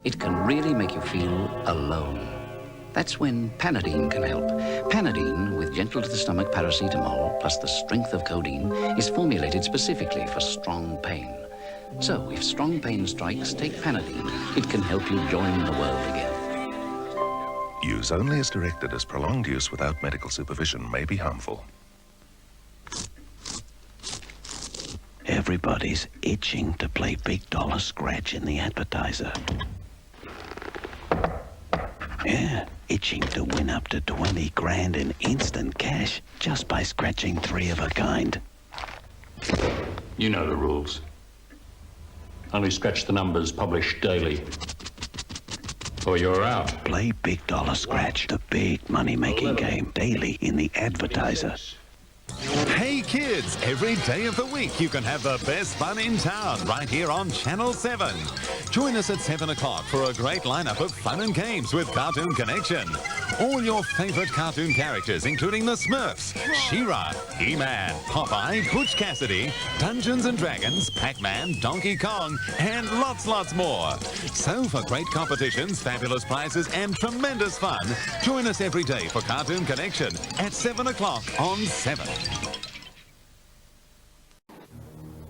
It can really make you feel alone. That's when Panadeine can help. Panadeine, with gentle-to-the-stomach paracetamol plus the strength of codeine, is formulated specifically for strong pain. So, if strong pain strikes, take Panadeine. It can help you join the world again. Use only as directed, as prolonged use without medical supervision may be harmful. Everybody's itching to play big dollar scratch in the advertiser. Yeah, itching to win up to 20 grand in instant cash just by scratching 3 of a kind. You know the rules. Only scratch the numbers published daily, or you're out. Play big dollar scratch, the big money-making game, daily in the advertiser. Hey kids, every day of the week you can have the best fun in town right here on Channel 7. Join us at 7 o'clock for a great lineup of fun and games with Cartoon Connection. All your favourite cartoon characters including the Smurfs, She-Ra, He-Man, Popeye, Butch Cassidy, Dungeons and Dragons, Pac-Man, Donkey Kong and lots more. So for great competitions, fabulous prizes and tremendous fun, join us every day for Cartoon Connection at 7 o'clock on 7.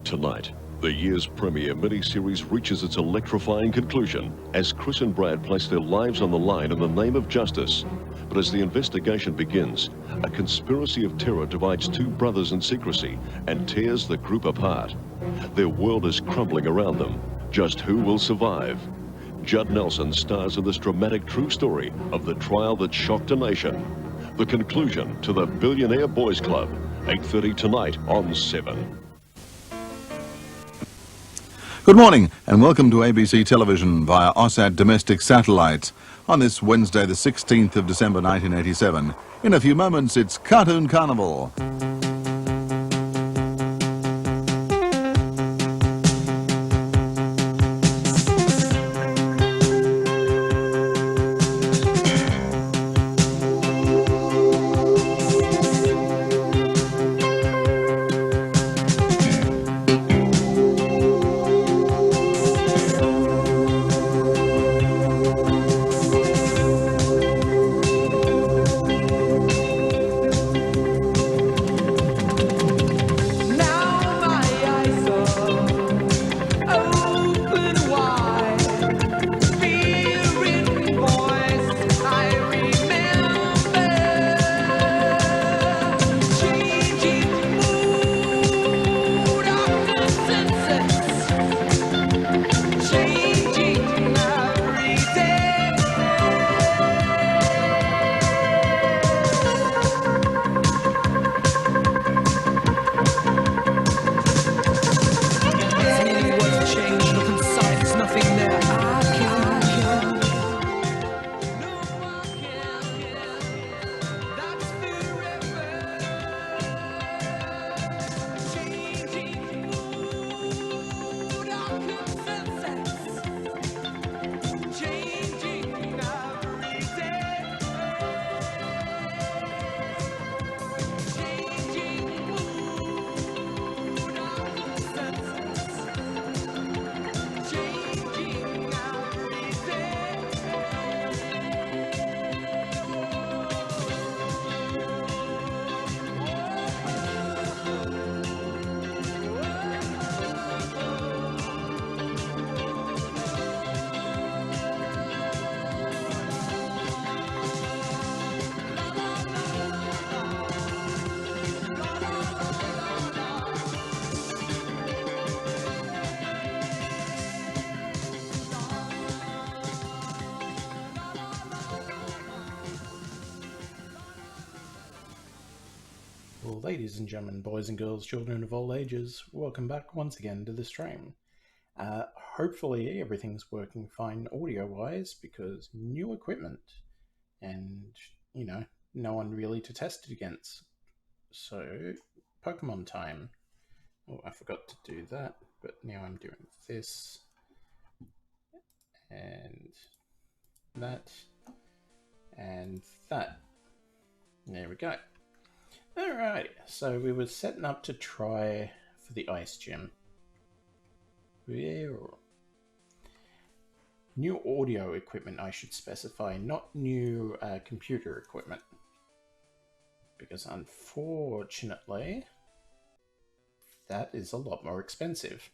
Tonight, the year's premiere miniseries reaches its electrifying conclusion as Chris and Brad place their lives on the line in the name of justice. But as the investigation begins, a conspiracy of terror divides two brothers in secrecy and tears the group apart. Their world is crumbling around them. Just who will survive? Judd Nelson stars in this dramatic true story of the trial that shocked a nation. The conclusion to the Billionaire Boys Club, 8:30 tonight on 7. Good morning and welcome to ABC Television via OSAT Domestic Satellites on this Wednesday the 16th of December 1987. In a few moments it's Cartoon Carnival. Well, ladies and gentlemen, boys and girls, children of all ages, welcome back once again to the stream. Hopefully everything's working fine audio-wise because new equipment and, you know, no one really to test it against. So, Pokemon time. Oh, I forgot to do that, but now I'm doing this and that and that. There we go. Alright, so we were setting up to try for the ice gym. New audio equipment, I should specify, not new computer equipment. Because unfortunately, that is a lot more expensive.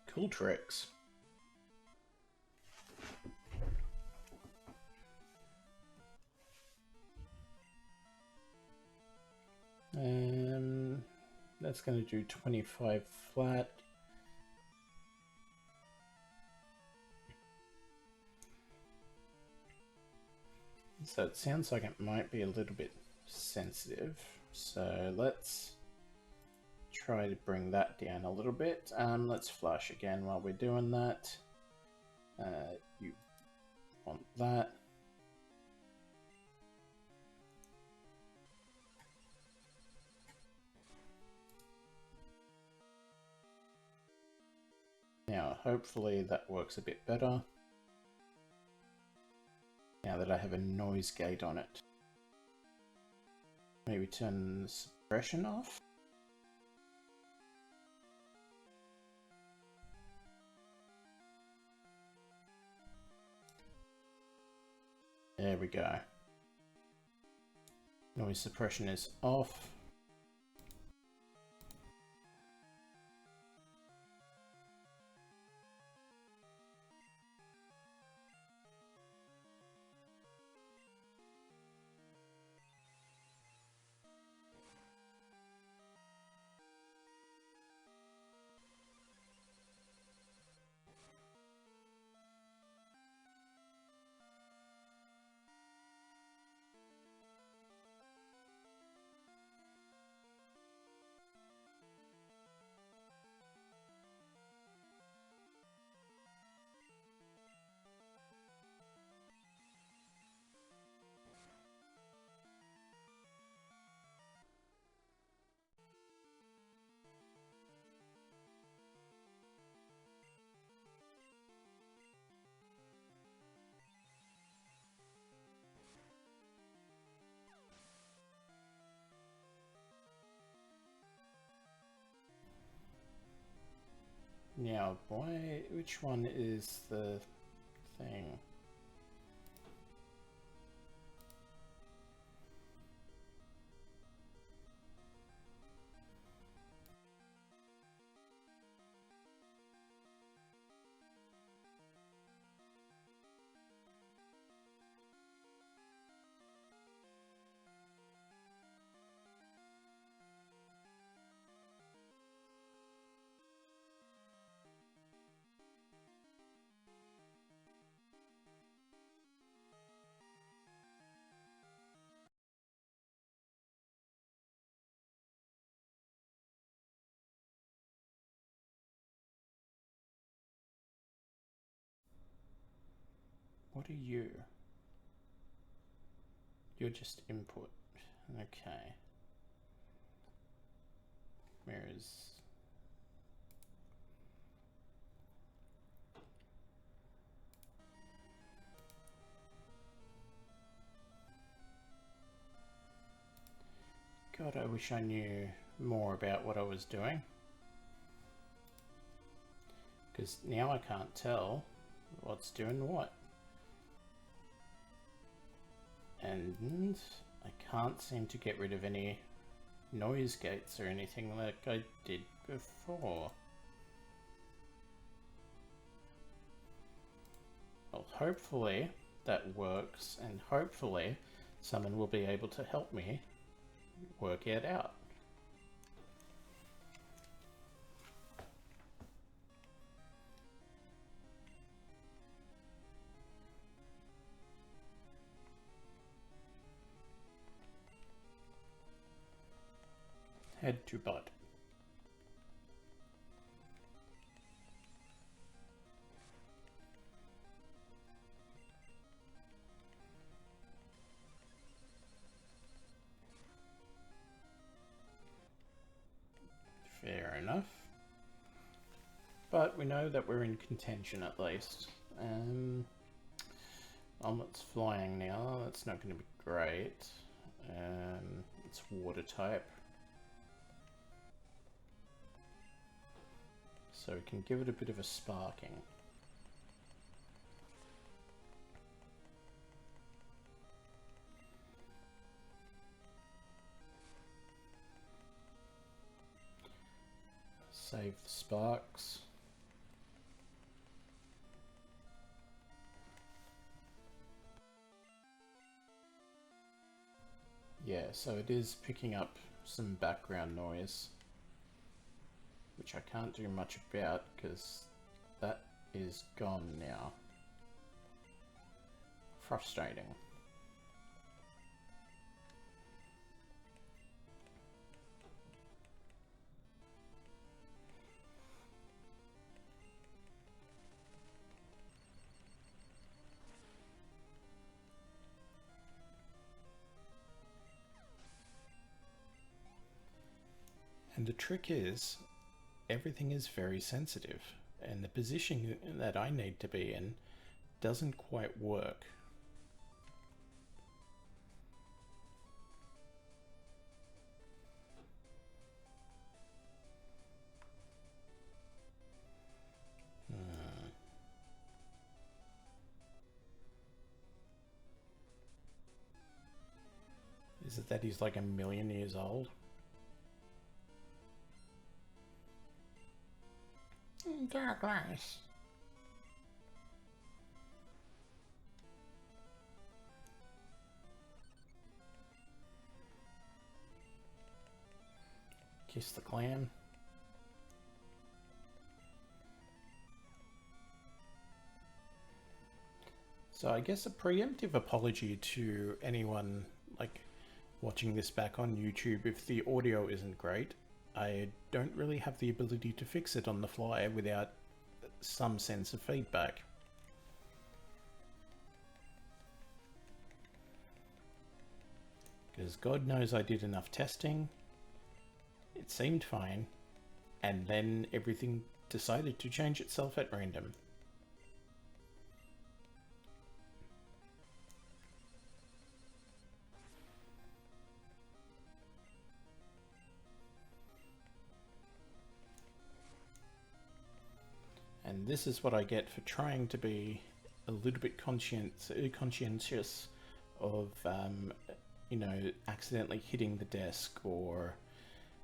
Cool tricks. That's going to do 25 flat. So it sounds like it might be a little bit sensitive. So let's try to bring that down a little bit. Let's flush again while we're doing that. You want that. Now, hopefully that works a bit better. Now that I have a noise gate on it. Maybe turn the suppression off. There we go. Noise suppression is off. Now, which one is the thing? What are you? You're just input. Okay. Where is... God, I wish I knew more about what I was doing. Because now I can't tell what's doing what. And I can't seem to get rid of any noise gates or anything like I did before. Well, hopefully that works, and hopefully someone will be able to help me work it out. Head to butt. Fair enough. But we know that we're in contention at least. Omelet's flying now. That's not going to be great. It's water type. So we can give it a bit of a sparking. Save the sparks. Yeah, so it is picking up some background noise, which I can't do much about because that is gone now. Frustrating. And the trick is, everything is very sensitive, and the position that I need to be in doesn't quite work. Is it that he's like 1,000,000 years old? Dark glass. Kiss the clam. So I guess a preemptive apology to anyone like watching this back on YouTube if the audio isn't great. I don't really have the ability to fix it on the fly without some sense of feedback. Because God knows I did enough testing, it seemed fine, and then everything decided to change itself at random. And this is what I get for trying to be a little bit conscientious of, you know, accidentally hitting the desk, or,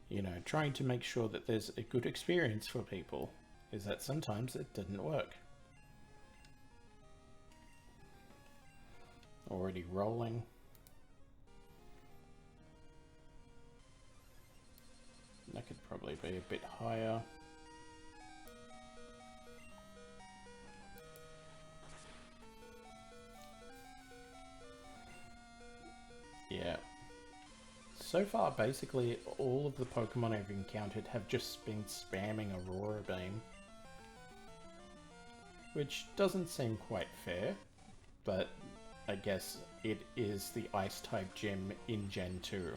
you know, trying to make sure that there's a good experience for people, is that sometimes it didn't work. Already rolling. That could probably be a bit higher. Yeah. So far, basically, all of the Pokemon I've encountered have just been spamming Aurora Beam. Which doesn't seem quite fair, but I guess it is the Ice-type gym in Gen 2.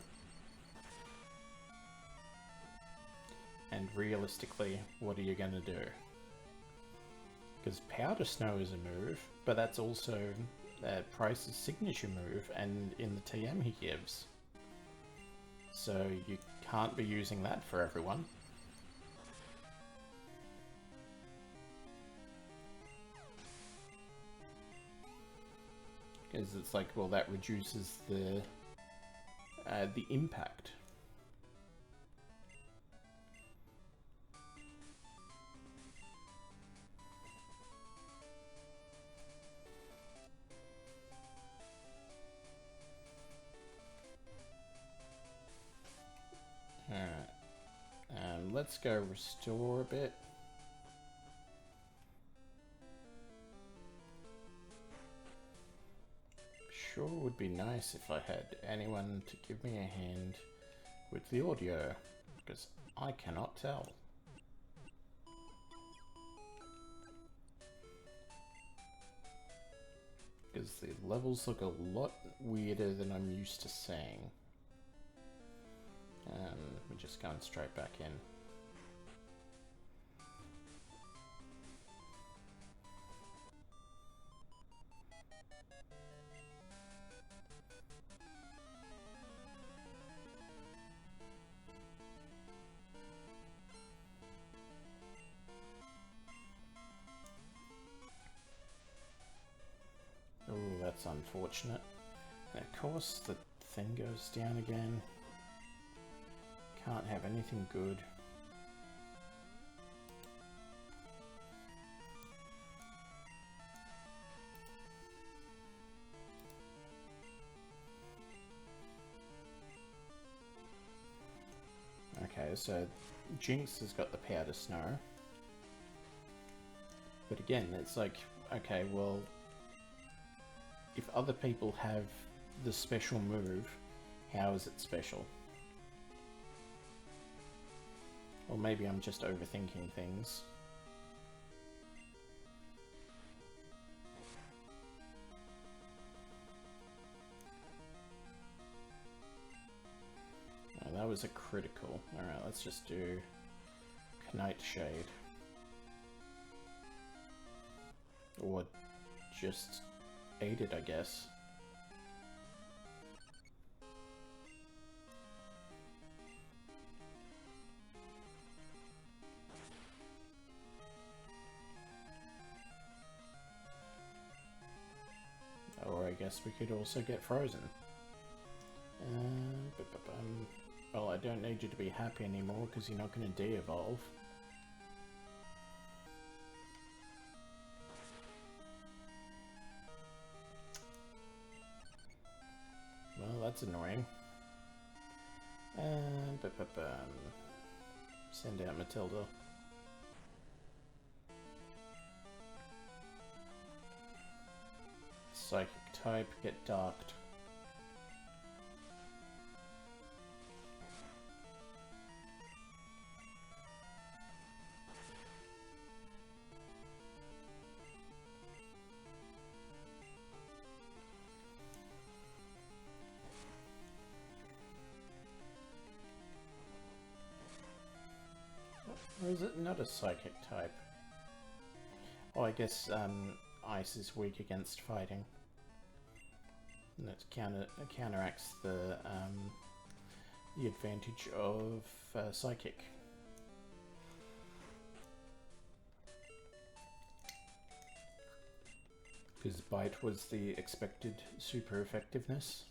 And realistically, what are you gonna do? Because Powder Snow is a move, but that's also Price's signature move, and in the TM he gives. So you can't be using that for everyone. Because it's like, well, that reduces the impact. Alright, let's go restore a bit. Sure would be nice if I had anyone to give me a hand with the audio, because I cannot tell. Because the levels look a lot weirder than I'm used to seeing. We're just going straight back in. that's unfortunate. And of course, the thing goes down again. Can't have anything good. Okay, so Jinx has got the powder snow. But again, it's like, okay, well, if other people have the special move, how is it special? Or maybe I'm just overthinking things. Oh, that was a critical. Alright, let's just do Knight Shade. Or just ate it, I guess. Or I guess we could also get frozen. Well, I don't need you to be happy anymore because you're not going to de-evolve. Well, that's annoying. Send out Matilda. Psychic type, get darked. Or is it not a psychic type? Oh, I guess ice is weak against fighting. And it counteracts the advantage of psychic. Because bite was the expected super effectiveness.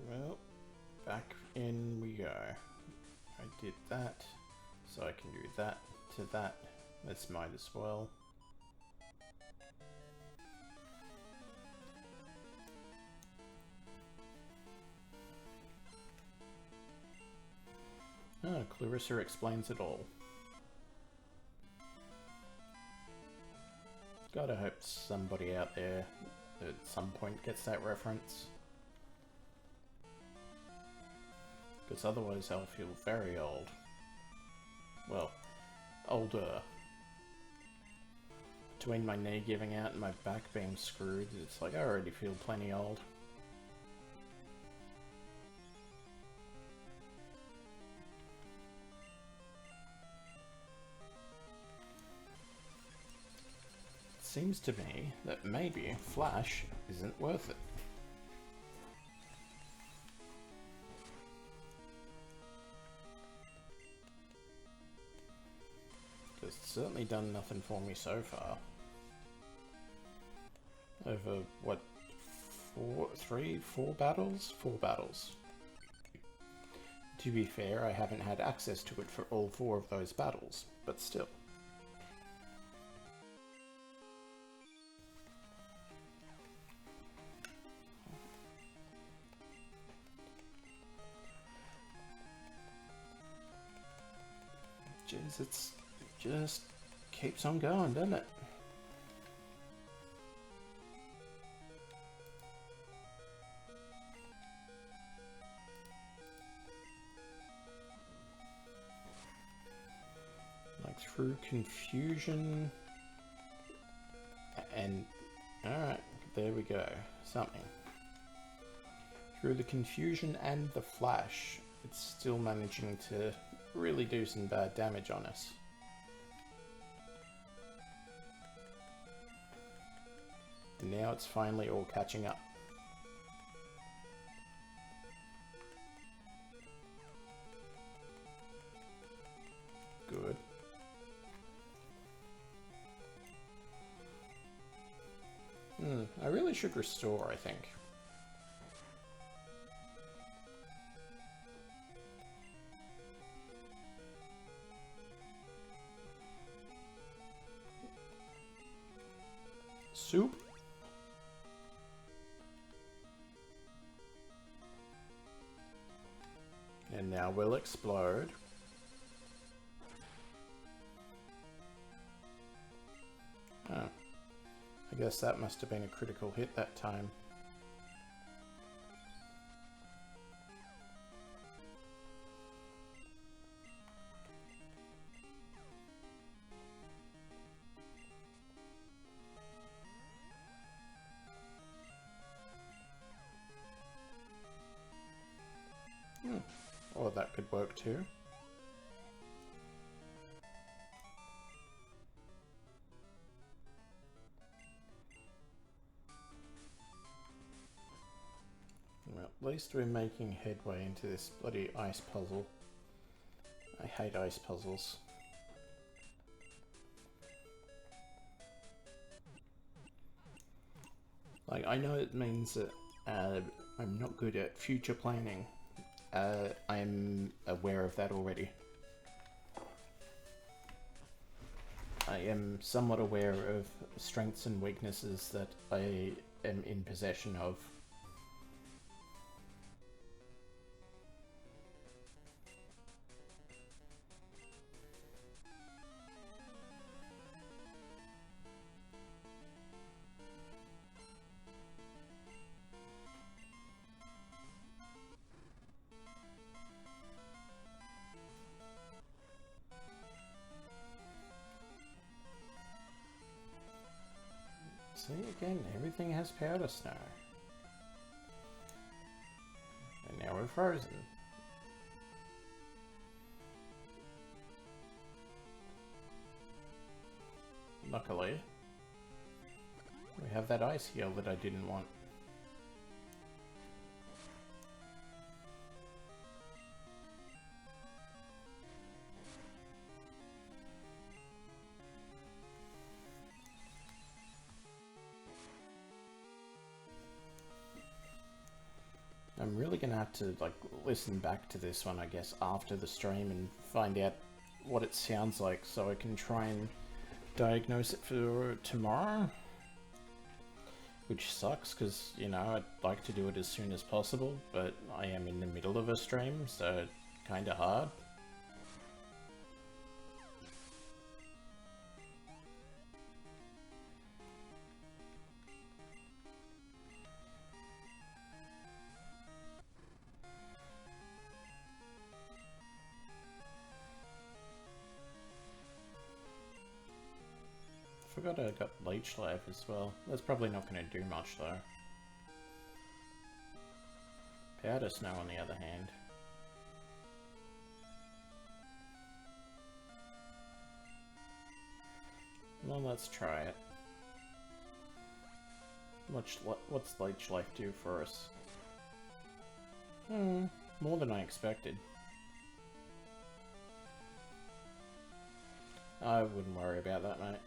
Well, back in we go. I did that, so I can do that to that. This might as well. Oh, Clarissa explains it all. Gotta hope somebody out there at some point gets that reference. Because otherwise I'll feel very old. Well, older. Between my knee giving out and my back being screwed, it's like I already feel plenty old. Seems to me that maybe Flash isn't worth it. It's certainly done nothing for me so far. Over, what, 4 battles? 4 battles. To be fair, I haven't had access to it for all 4 of those battles, but still. Jeez, it just keeps on going, doesn't it? Like through confusion and... Alright, there we go. Something. Through the confusion and the flash, it's still managing to really do some bad damage on us. And now it's finally all catching up. should restore, I think. Soup. And now we'll explode. Oh. I guess that must have been a critical hit that time. Or that could work too. Well, at least we're making headway into this bloody ice puzzle. I hate ice puzzles. Like, I know it means that I'm not good at future planning. I'm aware of that already. I am somewhat aware of strengths and weaknesses that I am in possession of. See, again, everything has powder snow. And now we're frozen. Luckily, we have that ice heal that I didn't want. I'm really gonna have to like listen back to this one, I guess, after the stream and find out what it sounds like so I can try and diagnose it for tomorrow. Which sucks because, you know, I'd like to do it as soon as possible, but I am in the middle of a stream, so kinda hard. Forgot I got Leech Life as well. That's probably not going to do much though. Powder Snow on the other hand. Well, let's try it. What's Leech Life do for us? More than I expected. I wouldn't worry about that, mate.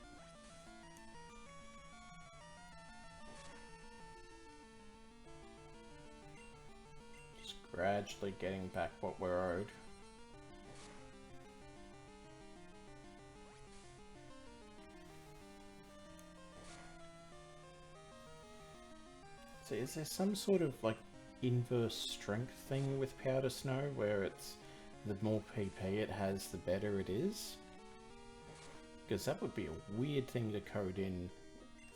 Gradually getting back what we're owed. So is there some sort of like inverse strength thing with Powder Snow where it's the more PP it has, the better it is? Because that would be a weird thing to code in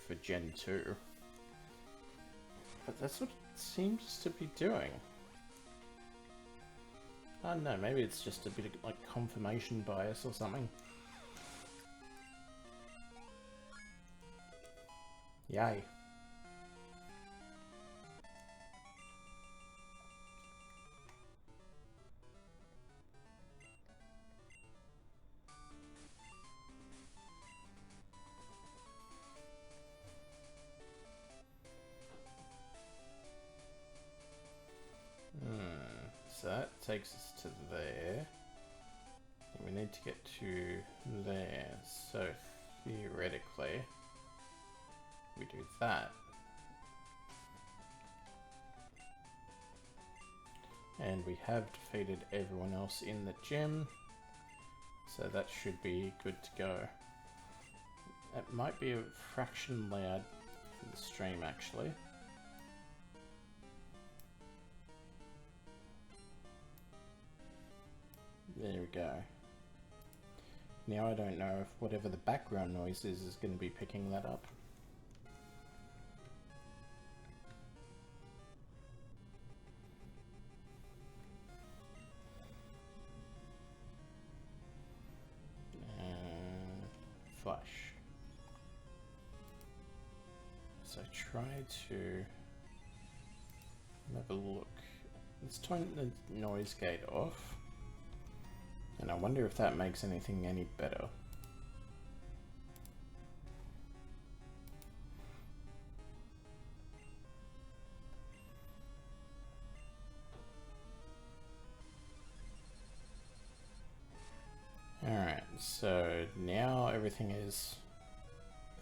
for Gen 2. But that's what it seems to be doing. I don't know, maybe it's just a bit of like confirmation bias or something. Yay. So that takes us to there. And we need to get to there. So theoretically, we do that. And we have defeated everyone else in the gym, so that should be good to go. It might be a fraction loud for the stream actually. There we go. Now I don't know if whatever the background noise is going to be picking that up. Flash. So try to have a look. Let's turn the noise gate off. And I wonder if that makes anything any better. Alright, so now everything is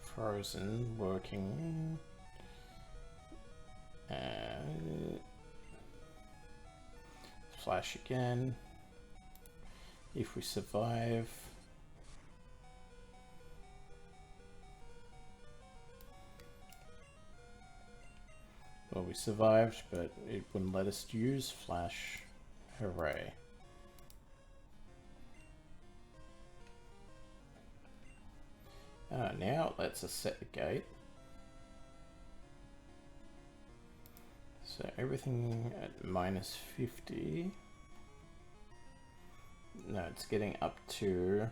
frozen, working. Flash again. If we survive. Well, we survived, but it wouldn't let us use flash. Hooray. Now it lets us set the gate. So everything at -50. No, it's getting up to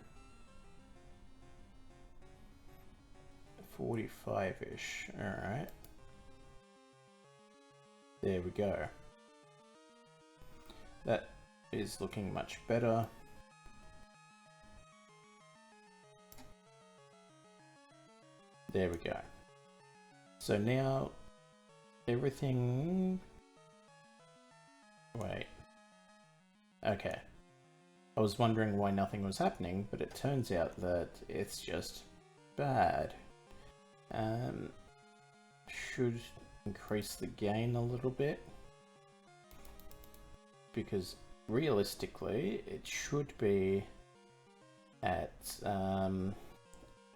45-ish. Alright. There we go. That is looking much better. There we go. So now everything... Wait. Okay. I was wondering why nothing was happening, but it turns out that it's just bad. Should increase the gain a little bit, because realistically it should be at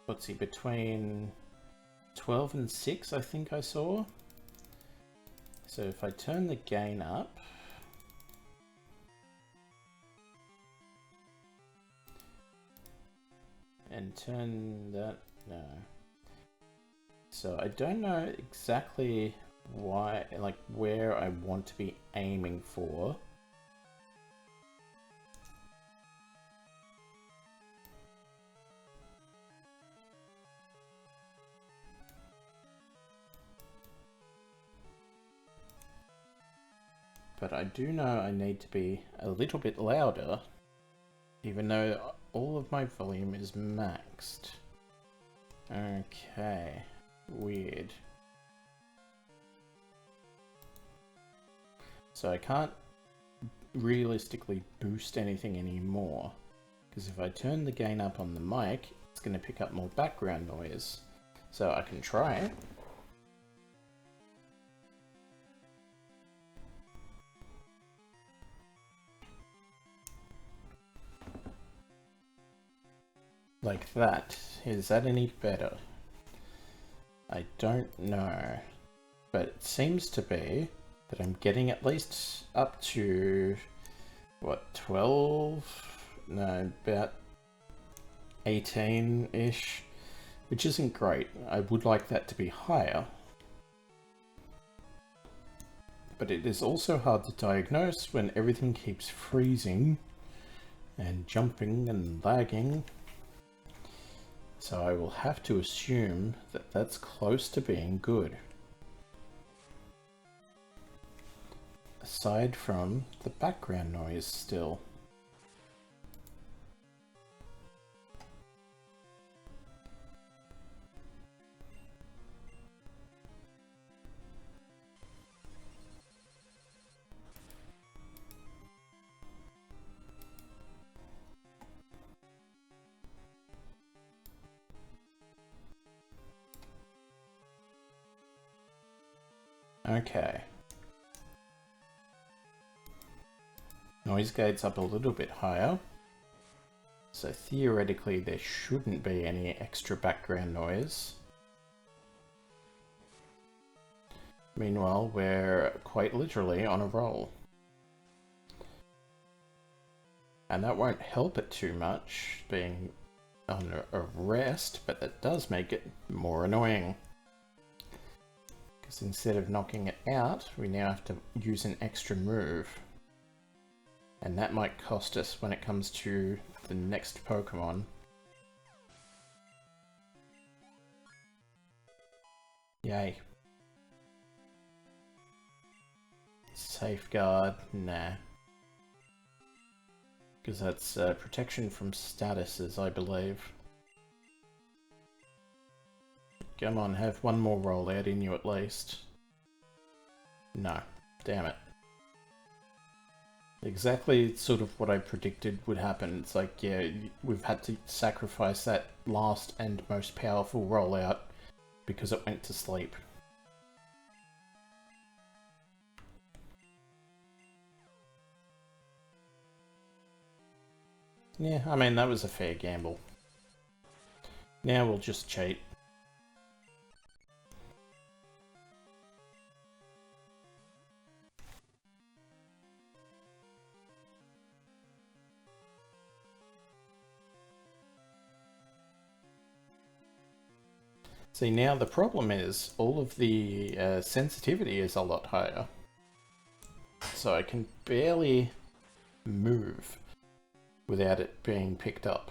let's see, between 12 and 6 I think I saw. So if I turn the gain up, and turn that, no. So I don't know exactly why, like where I want to be aiming for. But I do know I need to be a little bit louder, even though all of my volume is maxed. Okay, weird. So I can't realistically boost anything anymore, because if I turn the gain up on the mic, it's going to pick up more background noise. So I can try it. Like that. Is that any better? I don't know. But it seems to be that I'm getting at least up to, what, 12? No, about 18-ish, which isn't great. I would like that to be higher. But it is also hard to diagnose when everything keeps freezing and jumping and lagging. So I will have to assume that that's close to being good. Aside from the background noise still. Okay. Noise gate's up a little bit higher. So theoretically there shouldn't be any extra background noise. Meanwhile, we're quite literally on a roll. And that won't help it too much, being on a rest, but that does make it more annoying. Because instead of knocking it out, we now have to use an extra move. And that might cost us when it comes to the next Pokemon. Yay. Safeguard, nah. Because that's protection from statuses, I believe. Come on, have one more rollout in you at least. No, damn it. Exactly sort of what I predicted would happen. It's like, yeah, we've had to sacrifice that last and most powerful rollout because it went to sleep. Yeah, I mean, that was a fair gamble. Now we'll just cheat. See, now the problem is all of the sensitivity is a lot higher. So I can barely move without it being picked up.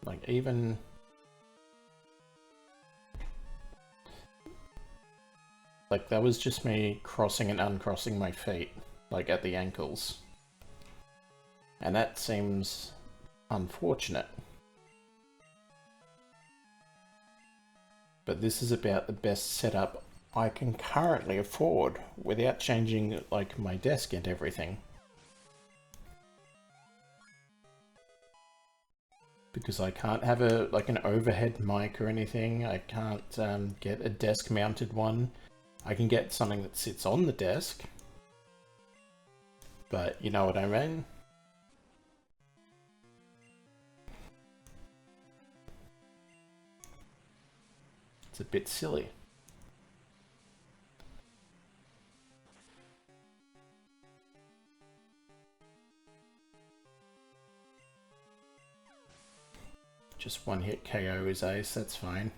Like even... Like that was just me crossing and uncrossing my feet, like at the ankles. And that seems unfortunate. But this is about the best setup I can currently afford without changing like my desk and everything. Because I can't have a like an overhead mic or anything. I can't get a desk mounted one. I can get something that sits on the desk. But you know what I mean? It's a bit silly. Just one hit KO is ace, that's fine.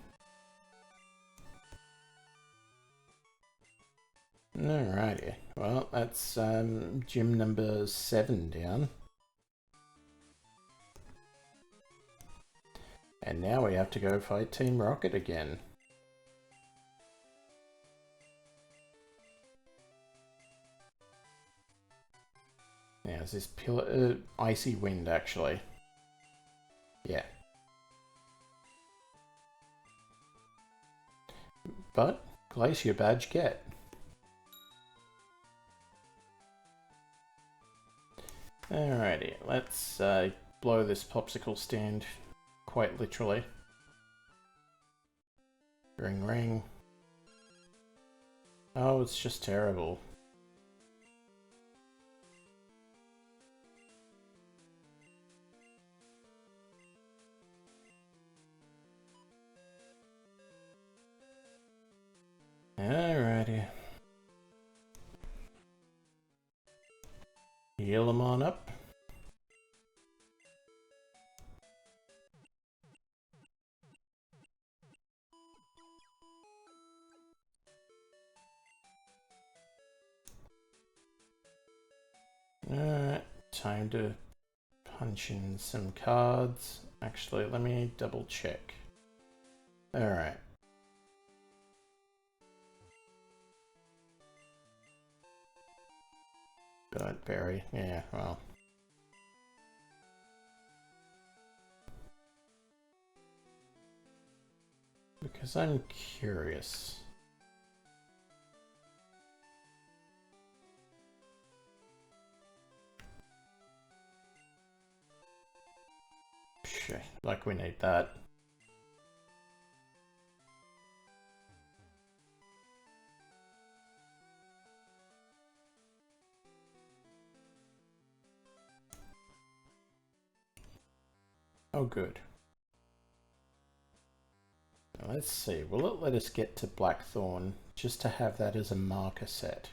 Alrighty, well that's gym number 7 down. And now we have to go fight Team Rocket again. Now is this pillar icy wind actually? Yeah. But glacier badge get. Alrighty, let's blow this popsicle stand quite literally. Ring ring. Oh, it's just terrible. Alrighty. Heal them on up. Alright, time to punch in some cards. Actually, let me double check. Alright. But berry, yeah, well. Because I'm curious. Shit, like we need that. Oh, good. Now let's see. Will it let us get to Blackthorn just to have that as a marker set?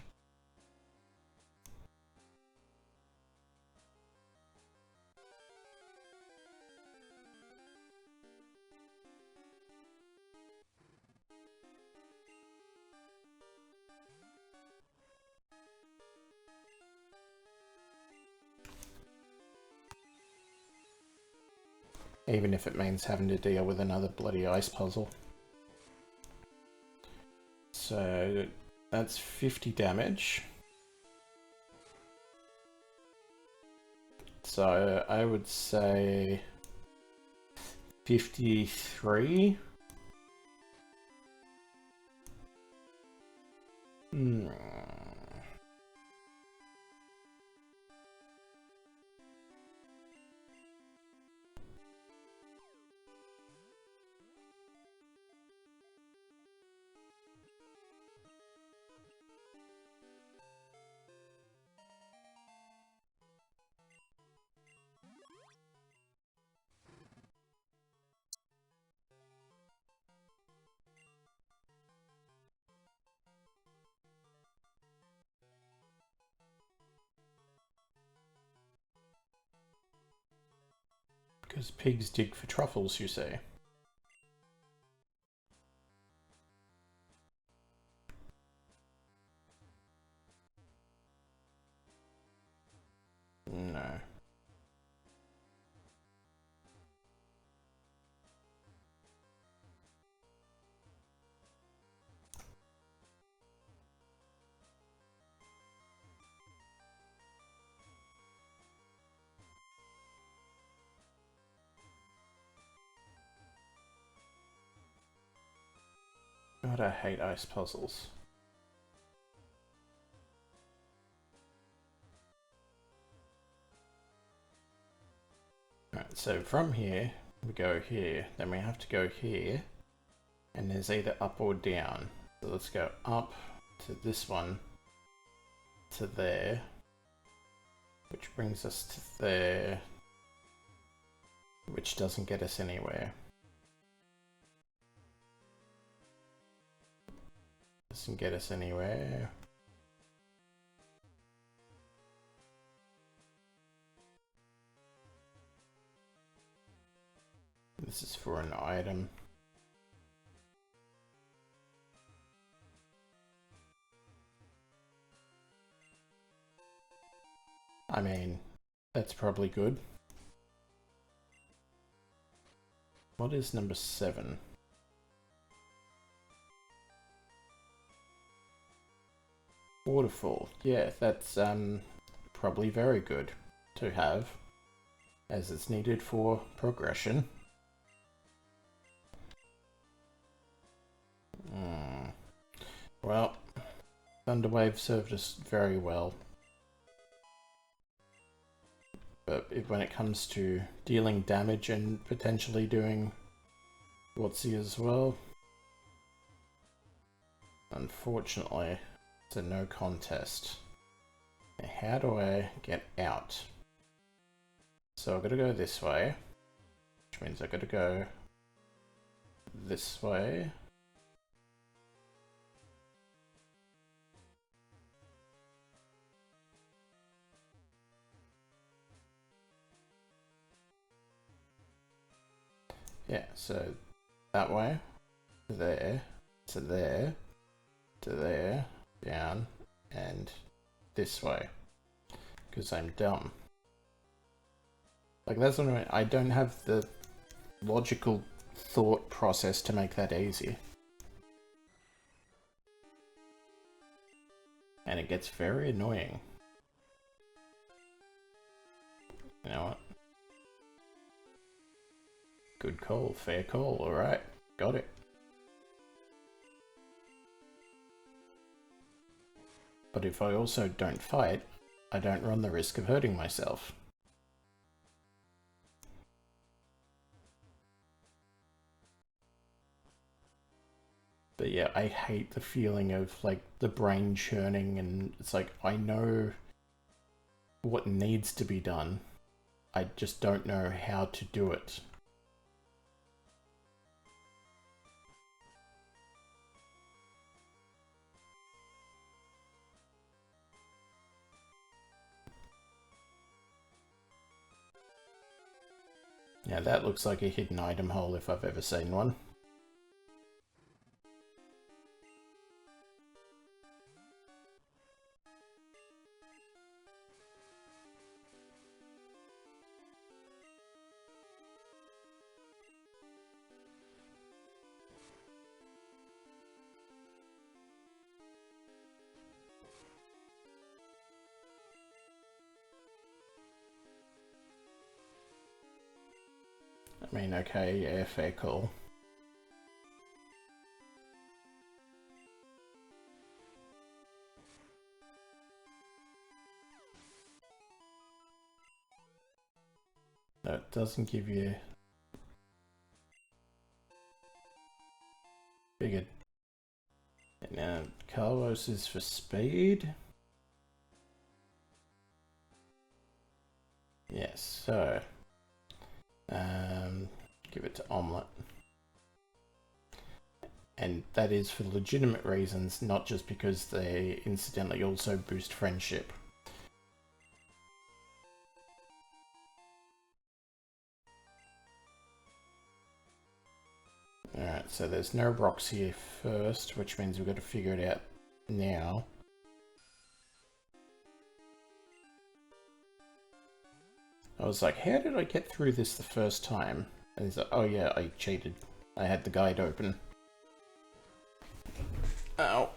Even if it means having to deal with another bloody ice puzzle. So that's 50 damage. So I would say 53. Because pigs dig for truffles, you say? No. God, I hate ice puzzles. Alright, so from here, we go here, then we have to go here, and there's either up or down. So let's go up to this one, to there, which brings us to there, which doesn't get us anywhere. Doesn't get us anywhere. This is for an item. I mean, that's probably good. What is number 7? Waterfall. Yeah, that's probably very good to have, as it's needed for progression. Well, Thunderwave served us very well. But when it comes to dealing damage and potentially doing whatsy as well, unfortunately, it's a no contest. Now, how do I get out? So I've got to go this way, which means I've got to go this way. Yeah, so that way, to there, to there, to there, down, and this way. Because I'm dumb. Like, that's what I mean. I don't have the logical thought process to make that easy. And it gets very annoying. You know what? Good call, fair call, alright. Got it. But if I also don't fight, I don't run the risk of hurting myself. But yeah, I hate the feeling of like the brain churning, and it's like I know what needs to be done. I just don't know how to do it. Now that looks like a hidden item hole if I've ever seen one. I mean, okay, yeah, fair call. No, it doesn't give you bigger. Now, Carlos is for speed. Yes, so give it to Omelette. And that is for legitimate reasons, not just because they incidentally also boost friendship. Alright, so there's no rocks here first, which means we've got to figure it out now. I was like, how did I get through this the first time? And he's like, oh yeah, I cheated. I had the guide open. Ow.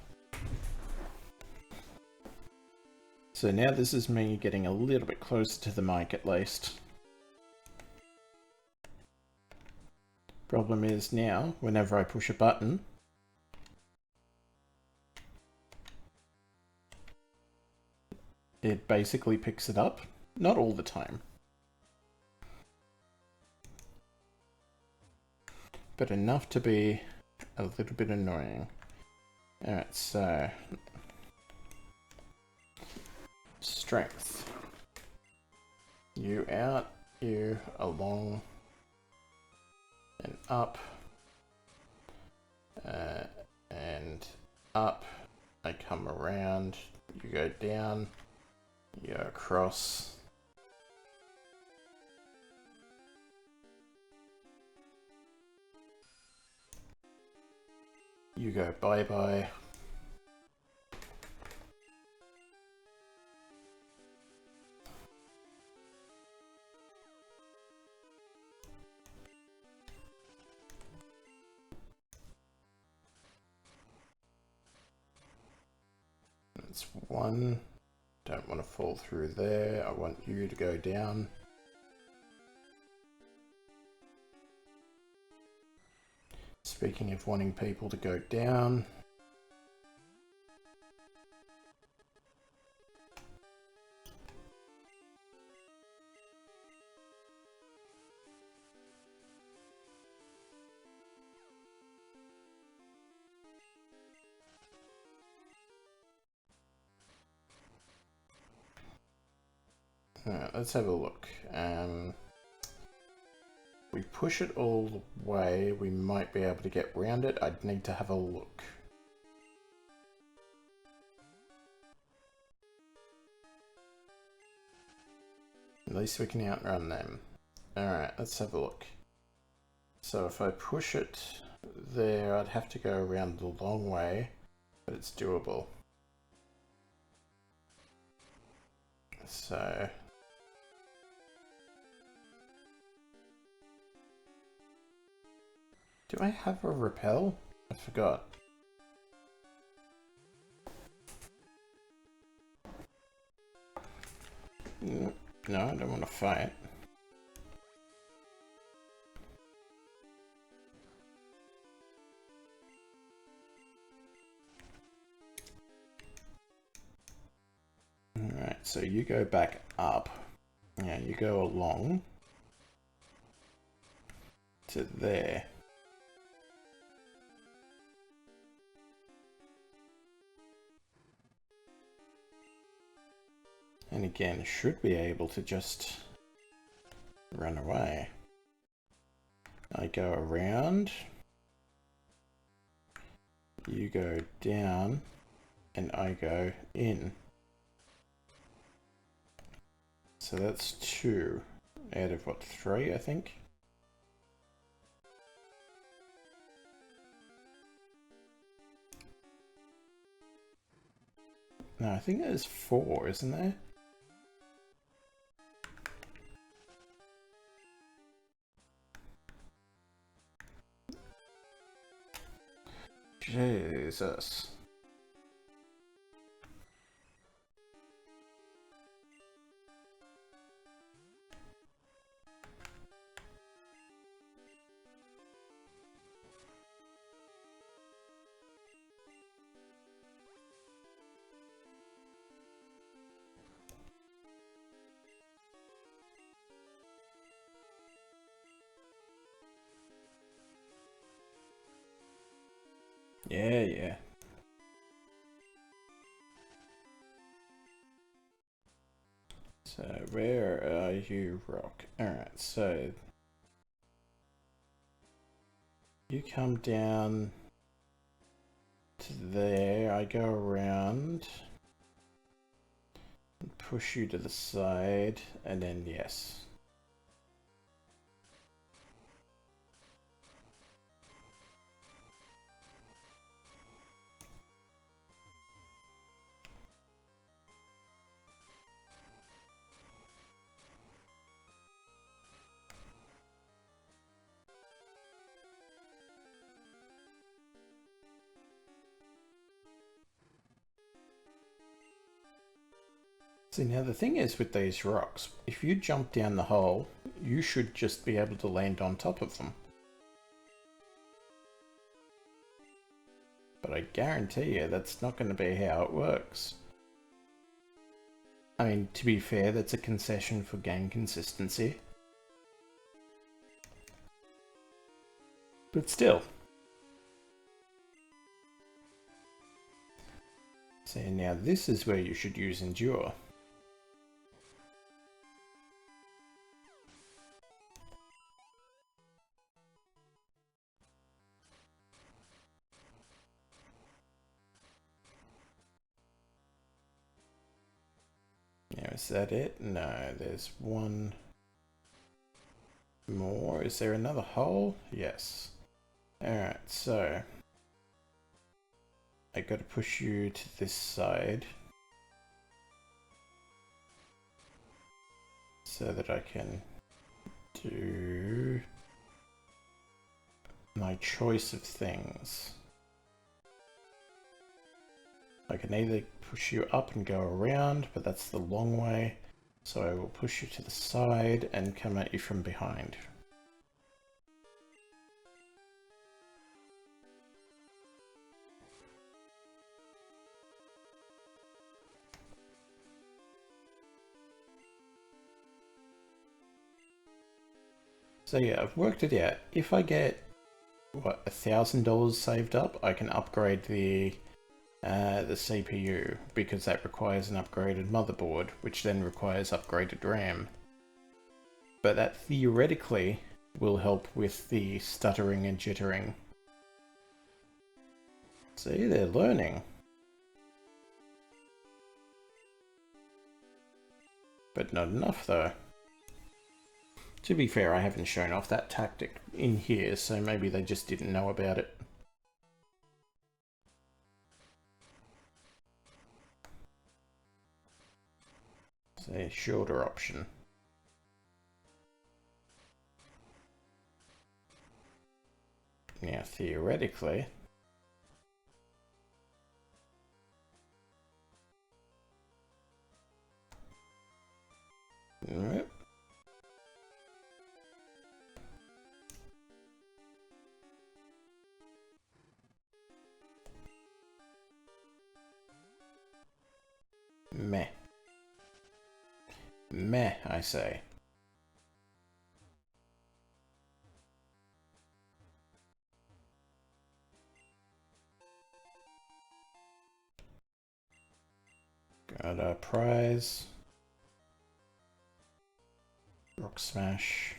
So now this is me getting a little bit closer to the mic at least. Problem is now, whenever I push a button, it basically picks it up. Not all the time, but enough to be a little bit annoying. Alright, so strength. You out, you along and up, and up. I come around, you go down, you go across. You go bye-bye. That's one. Don't want to fall through there. I want you to go down. Speaking of wanting people to go down, alright, let's have a look. We push it all the way, we might be able to get round it. I'd need to have a look. At least we can outrun them. Alright, let's have a look. So if I push it there, I'd have to go around the long way, but it's doable. So do I have a repel? I forgot. No, I don't want to fight. Alright, so you go back up. Yeah, you go along to there. And again, should be able to just run away. I go around, you go down, and I go in. So that's 2 out of what, 3, I think? No, I think there's 4, isn't there? Jesus. Yeah, yeah. So, where are you, Rock? Alright, so... you come down to there, I go around, and push you to the side, and then yes. See, now the thing is with these rocks, if you jump down the hole, you should just be able to land on top of them. But I guarantee you that's not going to be how it works. I mean, to be fair, that's a concession for game consistency. But still. See, now this is where you should use Endure. Now, is that it? No, there's one more. Is there another hole? Yes. Alright, so... I gotta push you to this side. So that I can do my choice of things. I can either push you up and go around, but that's the long way. So I will push you to the side and come at you from behind. So yeah, I've worked it out. If I get, what, $1,000 saved up, I can upgrade the CPU, because that requires an upgraded motherboard, which then requires upgraded RAM. But that theoretically will help with the stuttering and jittering. See, they're learning. But not enough though. To be fair, I haven't shown off that tactic in here, so maybe they just didn't know about it. So, a shorter option. Now, theoretically... Nope. Meh. Meh, I say. Got a prize. Rock Smash.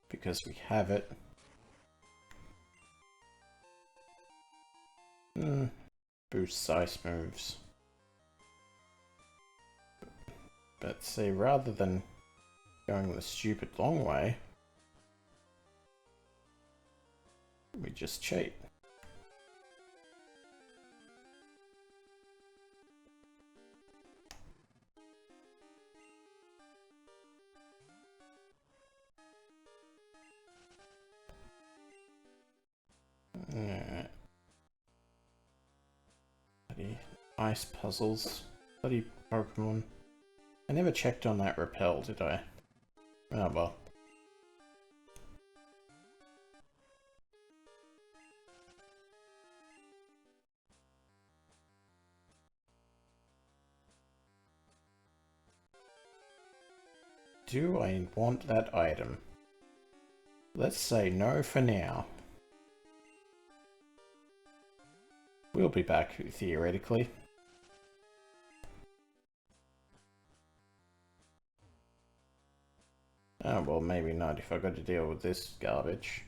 Because we have it. Boosts ice moves. But see, rather than going the stupid long way, we just cheat. Alright. Bloody ice puzzles. Bloody Pokemon. I never checked on that repel, did I? Oh well. Do I want that item? Let's say no for now. We'll be back, theoretically. Oh, well, maybe not if I got to deal with this garbage.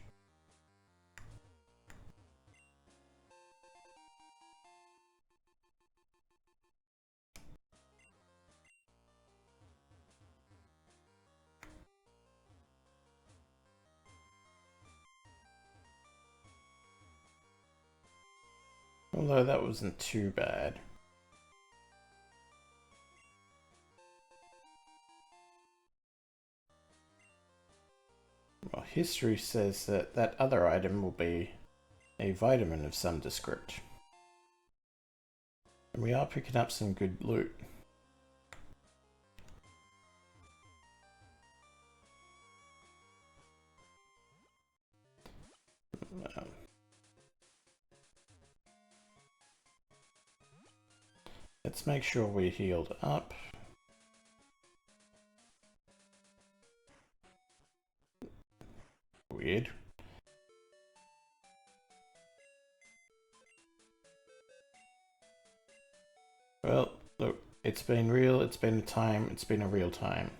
Although that wasn't too bad. Well, history says that that other item will be a vitamin of some description. And we are picking up some good loot. Let's make sure we're healed up. Weird. Well, look, it's been real, it's been a time, it's been a real time.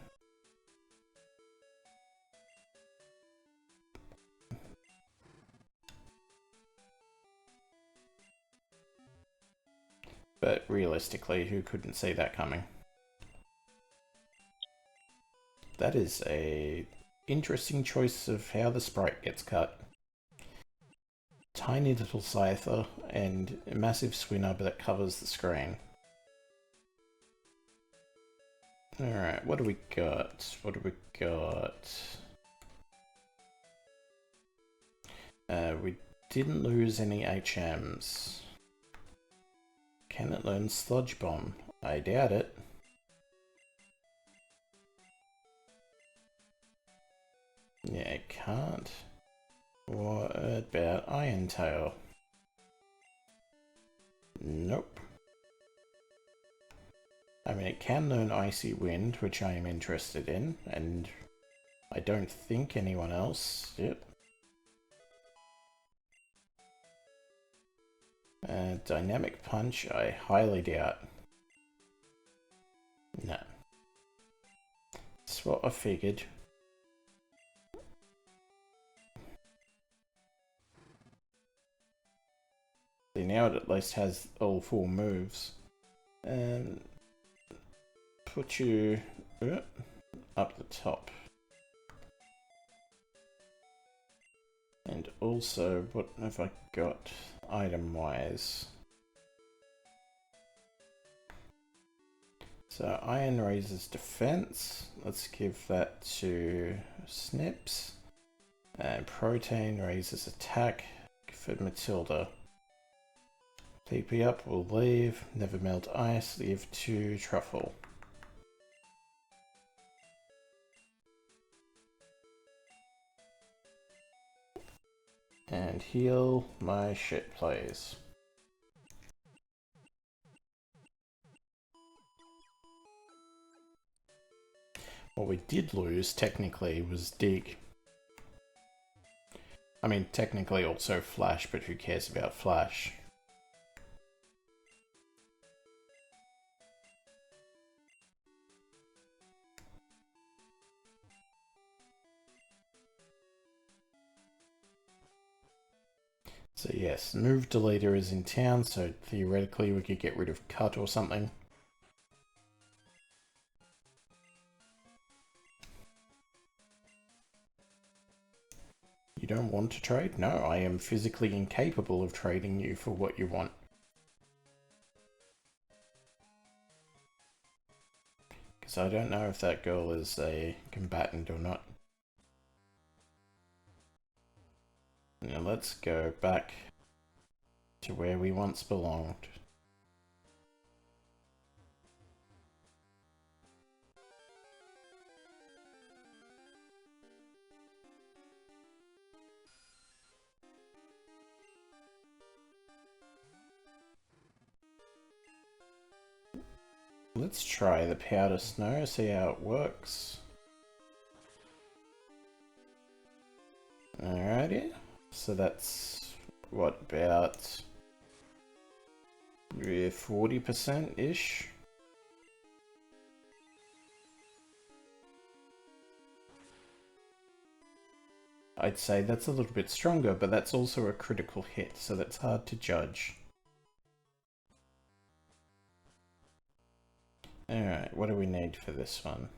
But realistically, who couldn't see that coming? That is a interesting choice of how the sprite gets cut. Tiny little Scyther and a massive Swinub that covers the screen. Alright, what do we got? What do we got? We didn't lose any HMs. Can it learn Sludge Bomb? I doubt it. Yeah, it can't. What about Iron Tail? Nope. I mean, it can learn Icy Wind, which I am interested in, and I don't think anyone else. Yep. Dynamic Punch, I highly doubt. No. That's what I figured. See, now it at least has all 4 moves. And put you up the top. And also, what have I got item-wise? So Iron raises defense. Let's give that to Snips. And Protein raises attack for Matilda. TP up, we'll leave. Never melt ice, leave to Truffle. And heal my shit, please. What we did lose, technically, was Dig. I mean, technically also Flash, but who cares about Flash? So yes, Move Deleter is in town, so theoretically we could get rid of Cut or something. You don't want to trade? No, I am physically incapable of trading you for what you want. Because I don't know if that girl is a combatant or not. Now let's go back to where we once belonged. Let's try the powder snow, see how it works. Alrighty, so that's what, about 40%-ish? I'd say that's a little bit stronger, but that's also a critical hit, so that's hard to judge. Alright, what do we need for this one?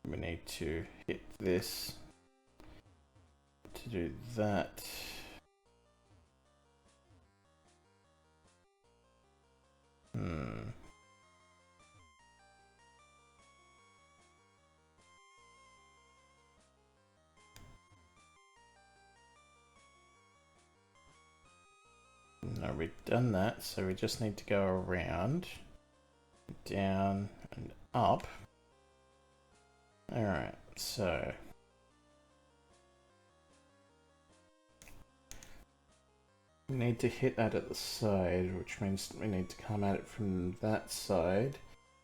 We need to hit this to do that. No, we've done that, so we just need to go around, down and up. Alright, so we need to hit that at the side, which means we need to come at it from that side,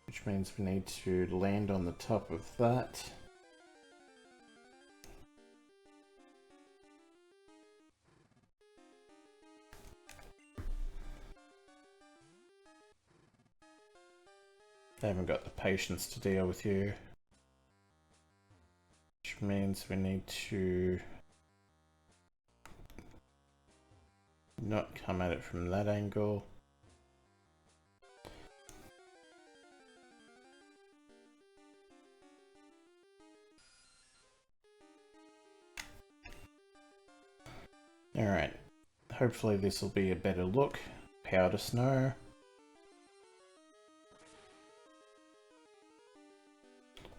which means we need to land on the top of that. I haven't got the patience to deal with you. Which means we need to not come at it from that angle. Alright, hopefully this will be a better look. Powder snow.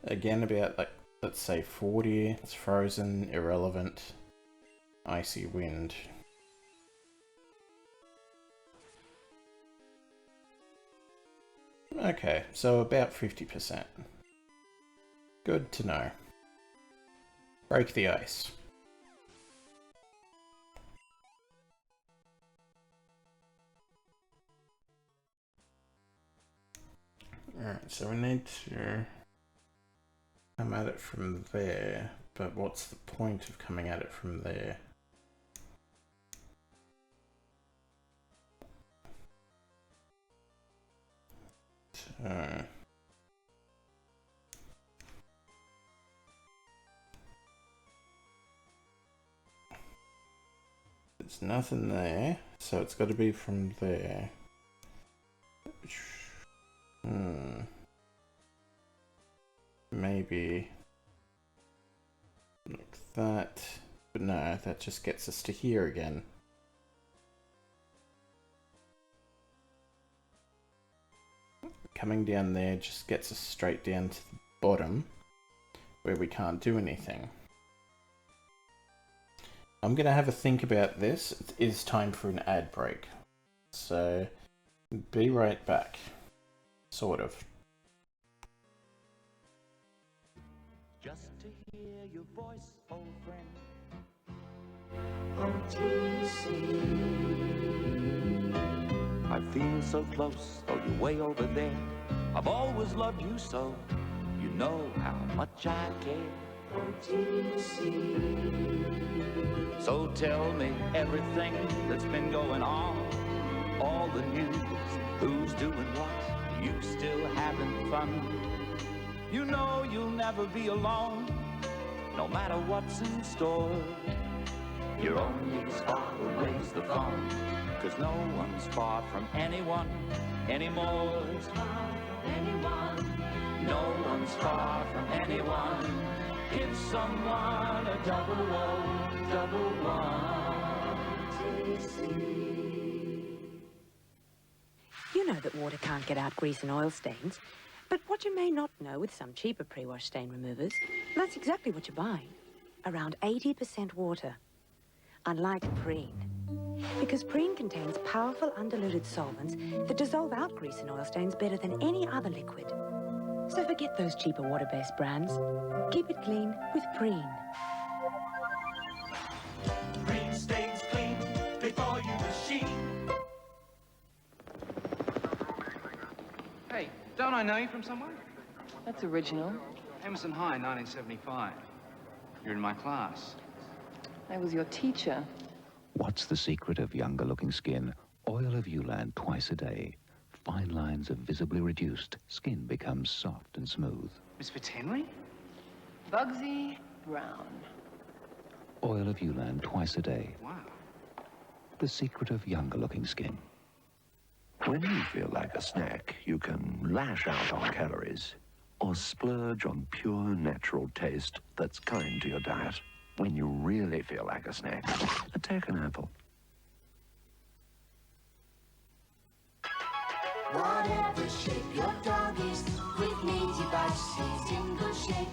Again, about, like, let's say 40, it's frozen, irrelevant, icy wind. Okay, so about 50%. Good to know. Break the ice. Alright, so we need to come at it from there, but what's the point of coming at it from there? So there's nothing there, so it's got to be from there. Maybe like that, but no, that just gets us to here again. Coming down there just gets us straight down to the bottom, where we can't do anything. I'm gonna have a think about this. It is time for an ad break, so be right back. Sort of. Just to hear your voice, old friend. OTC. I feel so close, oh, you're way over there. I've always loved you so. You know how much I care. OTC. So tell me everything that's been going on. All the news, who's doing what. You still having fun. You know you'll never be alone, no matter what's in store. You're only as far away's the fun, 'cause no one's far from anyone anymore. No one's far from anyone. Give someone a double one. You know that water can't get out grease and oil stains. But what you may not know with some cheaper pre-wash stain removers, that's exactly what you're buying. Around 80% water. unlike preen. Because preen contains powerful undiluted solvents that dissolve out grease and oil stains better than any other liquid. So forget those cheaper water-based brands. Keep it clean with preen. Preen stains clean before you machine. Hey, don't I know you from somewhere? That's original. Emerson High, 1975. You're in my class. I was your teacher. What's the secret of younger-looking skin? Oil of Ulan twice a day. Fine lines are visibly reduced. Skin becomes soft and smooth. Miss Fitzhenry? Bugsy Brown. Oil of Ulan twice a day. Wow. The secret of younger-looking skin. When you feel like a snack, you can lash out on calories or splurge on pure natural taste that's kind to your diet. When you really feel like a snack, take an apple. Whatever shape your dog is, with Meaty Bites, he's in good shape.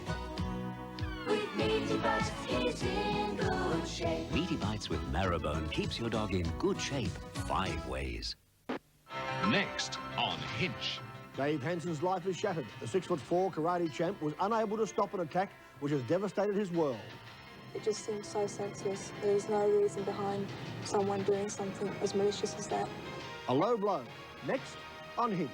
With Meaty Bites, he's in good shape. Meaty Bites with Marrowbone keeps your dog in good shape 5 ways. Next on Hinch. Dave Hansen's life is shattered. The 6'4" karate champ was unable to stop an attack which has devastated his world. It just seems so senseless. There's no reason behind someone doing something as malicious as that. A low blow. Next on Hinch.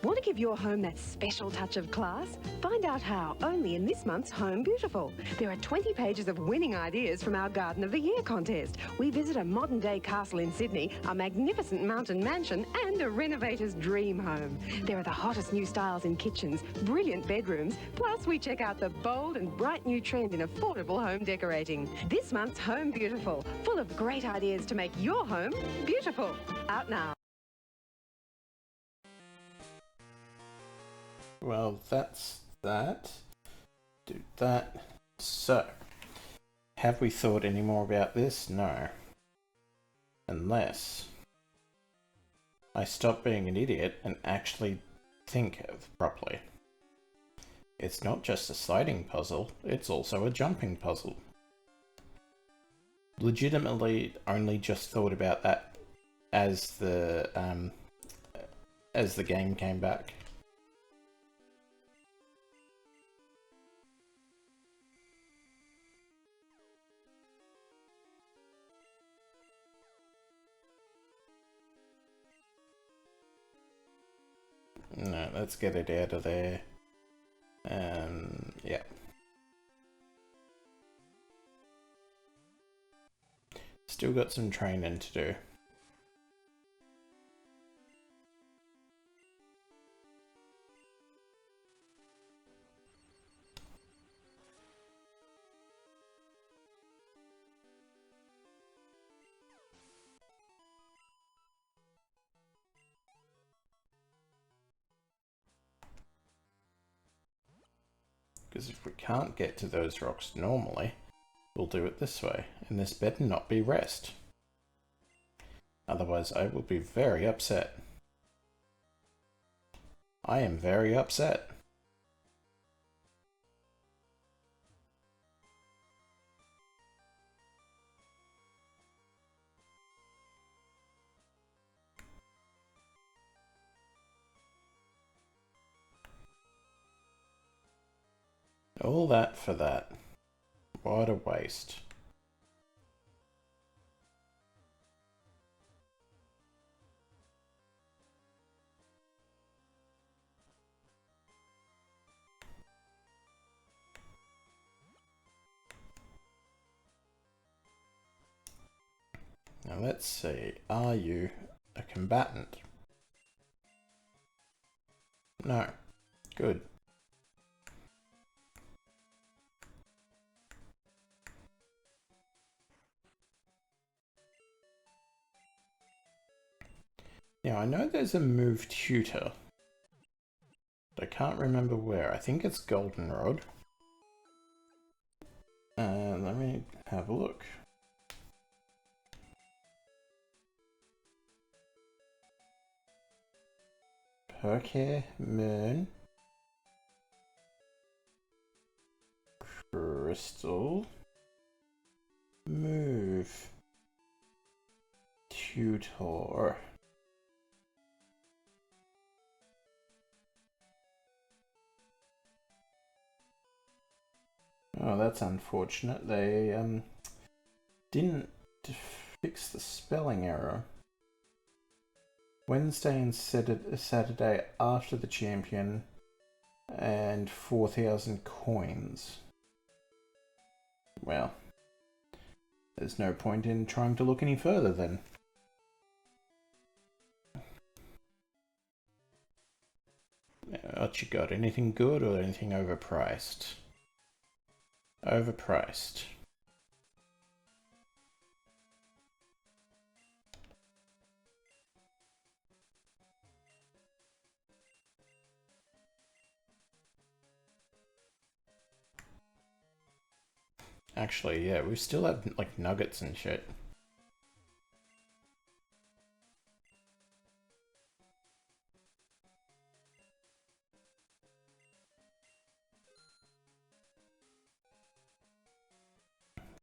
Want to give your home that special touch of class? Find out how only in this month's Home Beautiful. There are 20 pages of winning ideas from our Garden of the Year contest. We visit a modern-day castle in Sydney, a magnificent mountain mansion, and a renovator's dream home. There are the hottest new styles in kitchens, brilliant bedrooms, plus we check out the bold and bright new trend in affordable home decorating. This month's Home Beautiful, full of great ideas to make your home beautiful. Out now. Well, that's that. Do that. So, have we thought any more about this? No. Unless I stop being an idiot and actually think properly. It's not just a sliding puzzle, it's also a jumping puzzle. Legitimately only just thought about that as the game came back. No, let's get it out of there. Yeah. Still got some training to do. Because if we can't get to those rocks normally, we'll do it this way, and this better not be rest. Otherwise I will be very upset. I am very upset. All that for that. What a waste. Now let's see, are you a combatant? No. Good. Now I know there's a move tutor, but I can't remember where. I think it's Goldenrod. Let me have a look. Pokémon. crystal. Move. Tutor. Oh, that's unfortunate. They didn't fix the spelling error. Wednesday and Saturday after the champion, and 4,000 coins. Well, there's no point in trying to look any further then. What you got? Anything good or anything overpriced? Overpriced. Actually, yeah, we still have like nuggets and shit.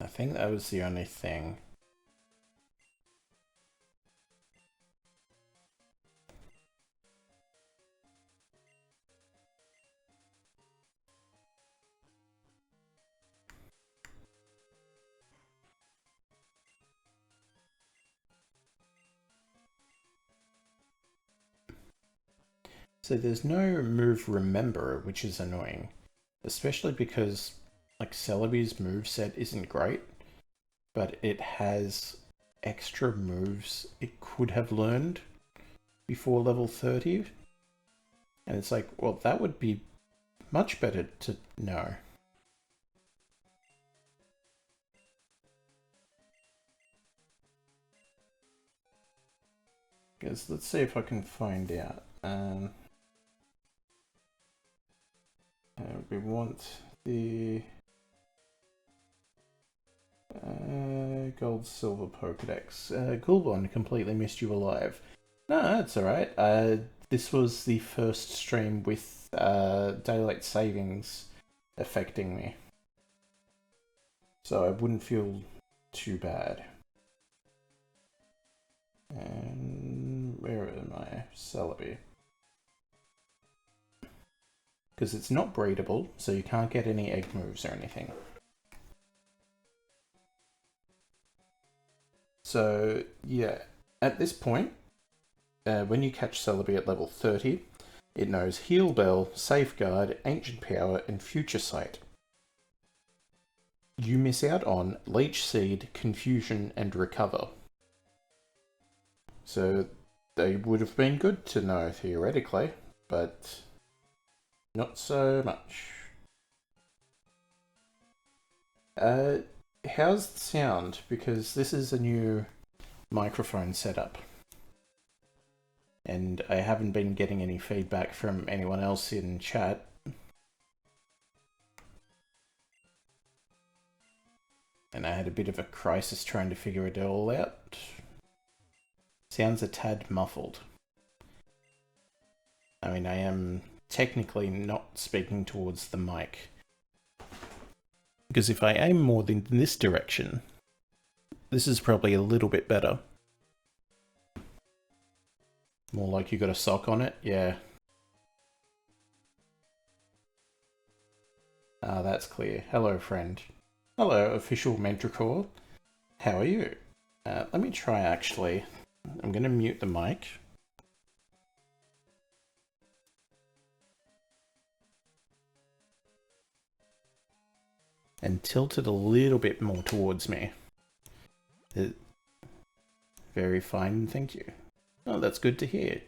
I think that was the only thing. So there's no move remember, which is annoying. Especially because like Celebi's moveset isn't great, but it has extra moves it could have learned before level 30. And it's like, well, that would be much better to know. Because let's see if I can find out. We want the gold silver Pokedex. Gulbon completely missed you alive. No, that's alright. This was the first stream with daylight savings affecting me, so I wouldn't feel too bad. And where am I? Celebi. Because it's not breedable, so you can't get any egg moves or anything. So, yeah, at this point, when you catch Celebi at level 30, it knows Heal Bell, Safeguard, Ancient Power, and Future Sight. You miss out on Leech Seed, Confusion, and Recover. So, they would have been good to know, theoretically, but not so much. How's the sound? Because this is a new microphone setup. And I haven't been getting any feedback from anyone else in chat. And I had a bit of a crisis trying to figure it all out. Sounds a tad muffled. I mean, I am technically not speaking towards the mic. Because if I aim more in this direction, this is probably a little bit better. More like you got a sock on it, yeah. Ah, that's clear. Hello, friend. Hello, official Manticore. How are you? Let me try, actually. I'm going to mute the mic. And tilt it a little bit more towards me. Very fine, thank you. Oh, that's good to hear.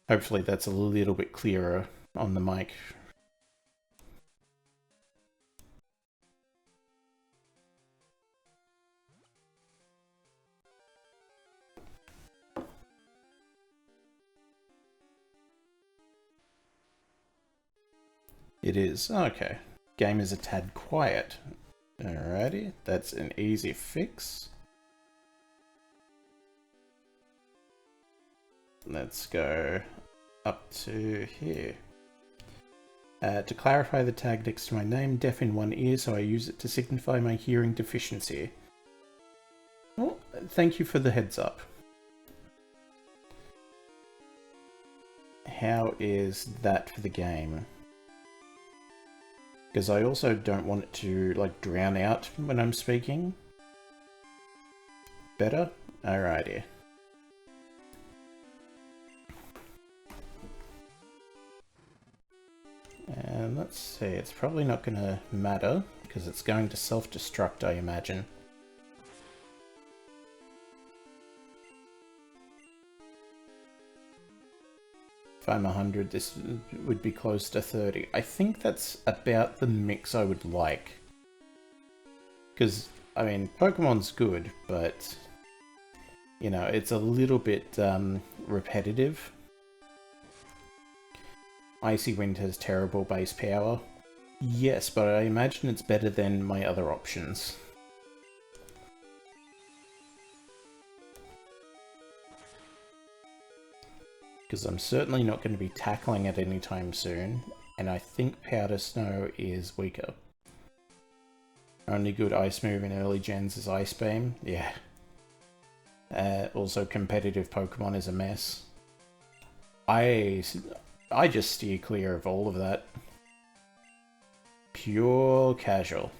Hopefully that's a little bit clearer on the mic. It is. Okay. Game is a tad quiet. Alrighty, that's an easy fix. Let's go up to here. To clarify the tag next to my name, deaf in one ear, so I use it to signify my hearing deficiency. Well, thank you for the heads up. How is that for the game? Because I also don't want it to, like, drown out when I'm speaking. Better? Alrighty. And let's see, it's probably not going to matter, because it's going to self-destruct, I imagine. If I'm 100, this would be close to 30. I think that's about the mix I would like. Because, I mean, Pokemon's good, but, you know, it's a little bit repetitive. Icy Wind has terrible base power. Yes, but I imagine it's better than my other options. Because I'm certainly not going to be tackling it anytime soon, and I think Powder Snow is weaker. Only good ice move in early gens is Ice Beam. Yeah. Also, competitive Pokemon is a mess. I just steer clear of all of that. Pure casual.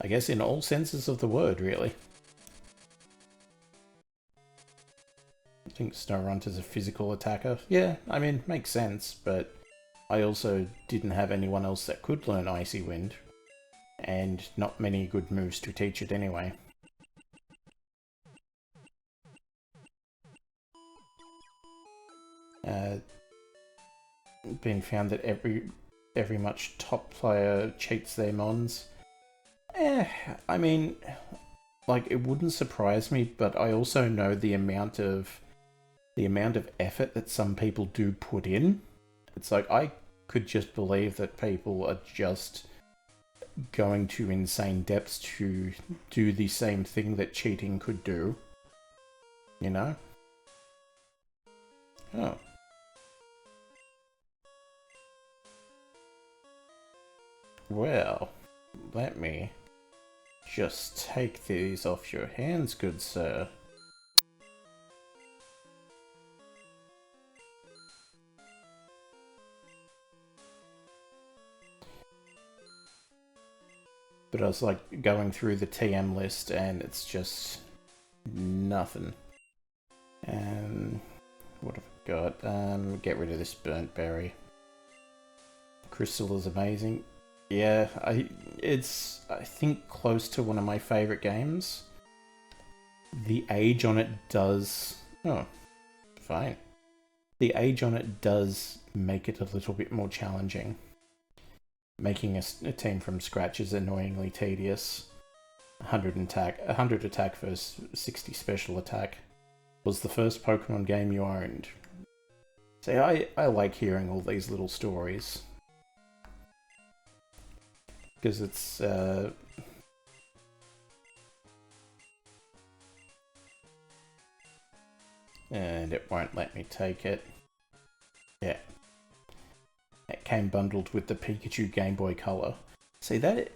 I guess in all senses of the word, really. I think Snorunt is a physical attacker. Yeah, I mean, makes sense, but I also didn't have anyone else that could learn Icy Wind, and not many good moves to teach it anyway. Been found that every much top player cheats their mons. I mean, like, it wouldn't surprise me, but I also know the amount of effort that some people do put in. It's like, I could just believe that people are just going to insane depths to do the same thing that cheating could do. You know? Oh. Well, let me just take these off your hands, good sir. But I was like going through the TM list and it's just nothing. What have I got? Get rid of this burnt berry. Crystal is amazing. Yeah, it's I think close to one of my favorite games. The age on it does... Oh, fine. The age on it does make it a little bit more challenging. Making a team from scratch is annoyingly tedious. 100 attack versus 60 special attack was the first Pokemon game you owned. See, I like hearing all these little stories. Because it's... And it won't let me take it. Yeah. It came bundled with the Pikachu Game Boy Color. See, that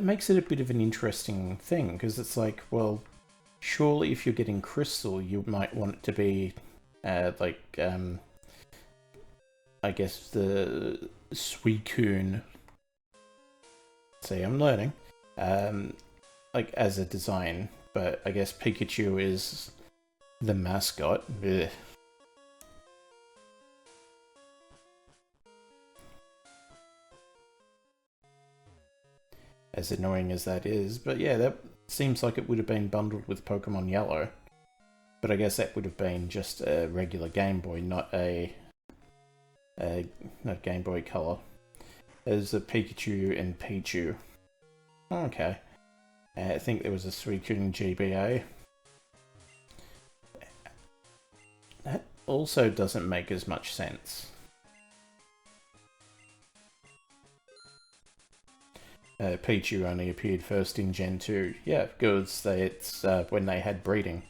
makes it a bit of an interesting thing, because it's like, well, surely if you're getting Crystal, you might want it to be, I guess the Suicune. See, I'm learning. Like, as a design, but I guess Pikachu is the mascot. Ugh. As annoying as that is, but yeah, that seems like it would have been bundled with Pokemon Yellow. But I guess that would have been just a regular Game Boy, not a Game Boy Color. There's a Pikachu and Pichu. Okay. I think there was a Suicune GBA. That also doesn't make as much sense. Pichu only appeared first in Gen 2. Yeah, because it's when they had breeding.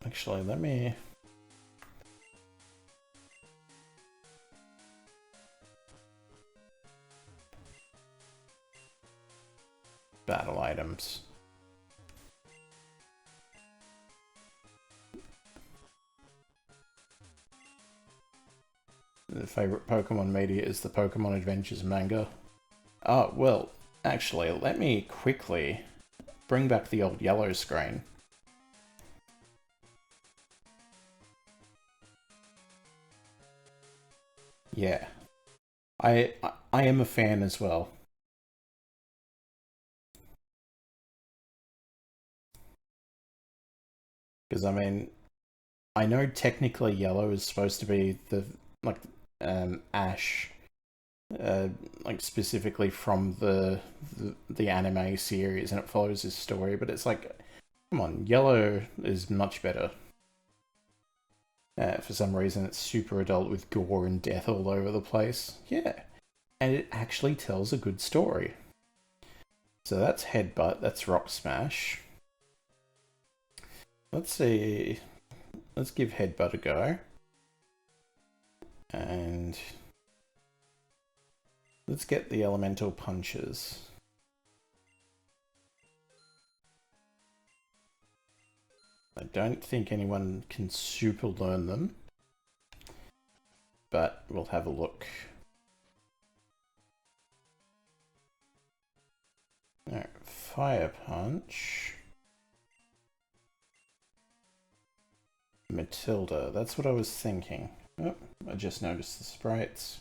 Actually, let me... Battle items. The favorite Pokemon media is the Pokemon Adventures manga. Oh, well, actually, let me quickly bring back the old yellow screen. Yeah. I am a fan as well. Because, I mean, I know technically yellow is supposed to be the, like, Ash, like, specifically from the anime series, and it follows his story, but it's like, come on, yellow is much better. For some reason, it's super adult with gore and death all over the place. Yeah. And it actually tells a good story. So that's Headbutt, that's Rock Smash. Let's see. Let's give Headbutt a go. And let's get the elemental punches. I don't think anyone can super learn them, but we'll have a look. Alright, Fire Punch. Matilda, that's what I was thinking. Oh, I just noticed the sprites.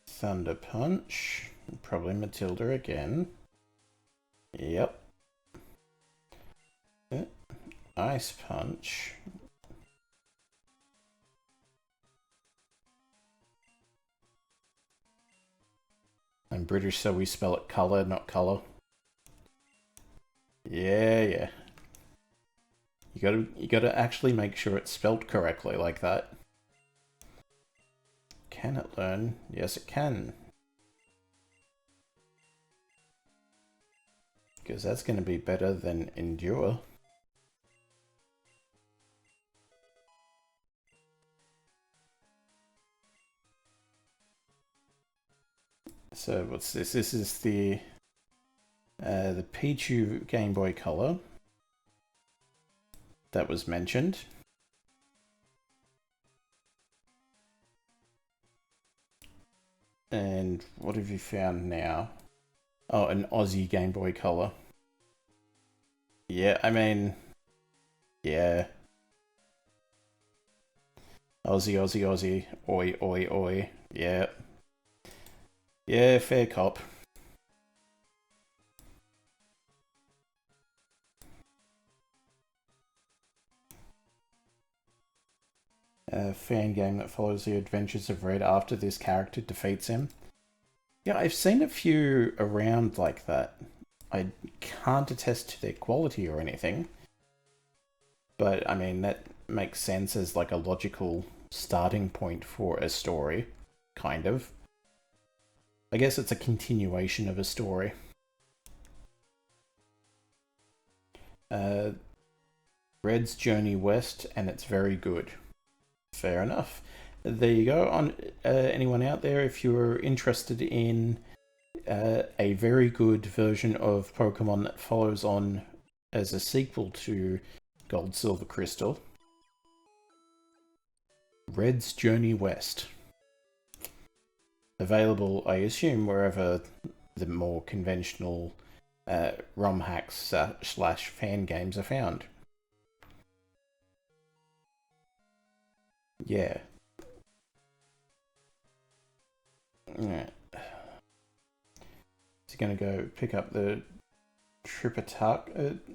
Thunder Punch, probably Matilda again. Yep. Ice Punch. I'm British, so we spell it colour, not colour. Yeah. You gotta actually make sure it's spelt correctly like that. Can it learn? Yes, it can. Because that's going to be better than Endure. So what's this? This is the Pichu Game Boy Color that was mentioned. And what have you found now? Oh, an Aussie Game Boy Color. Yeah, I mean, yeah. Aussie. Oi. Yeah. Yeah, fair cop. A fan game that follows the adventures of Red after this character defeats him. Yeah, I've seen a few around like that. I can't attest to their quality or anything. But, I mean, that makes sense as like a logical starting point for a story, kind of. I guess it's a continuation of a story. Red's Journey West, and it's very good. Fair enough. There you go. On anyone out there, if you're interested in a very good version of Pokemon that follows on as a sequel to Gold, Silver, Crystal, Red's Journey West. Available, I assume, wherever the more conventional ROM hacks / fan games are found. Yeah. Alright. Is he gonna go pick up the Tripitakas?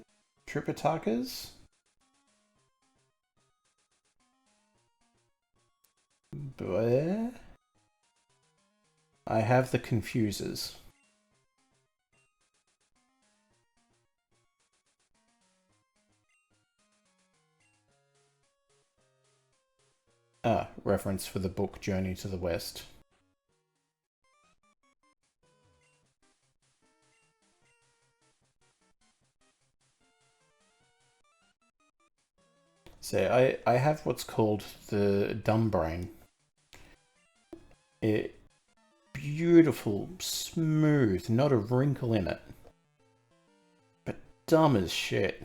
Where? I have the Confusers. Ah, reference for the book Journey to the West. So I have what's called the dumb brain. Beautiful, smooth, not a wrinkle in it. But dumb as shit.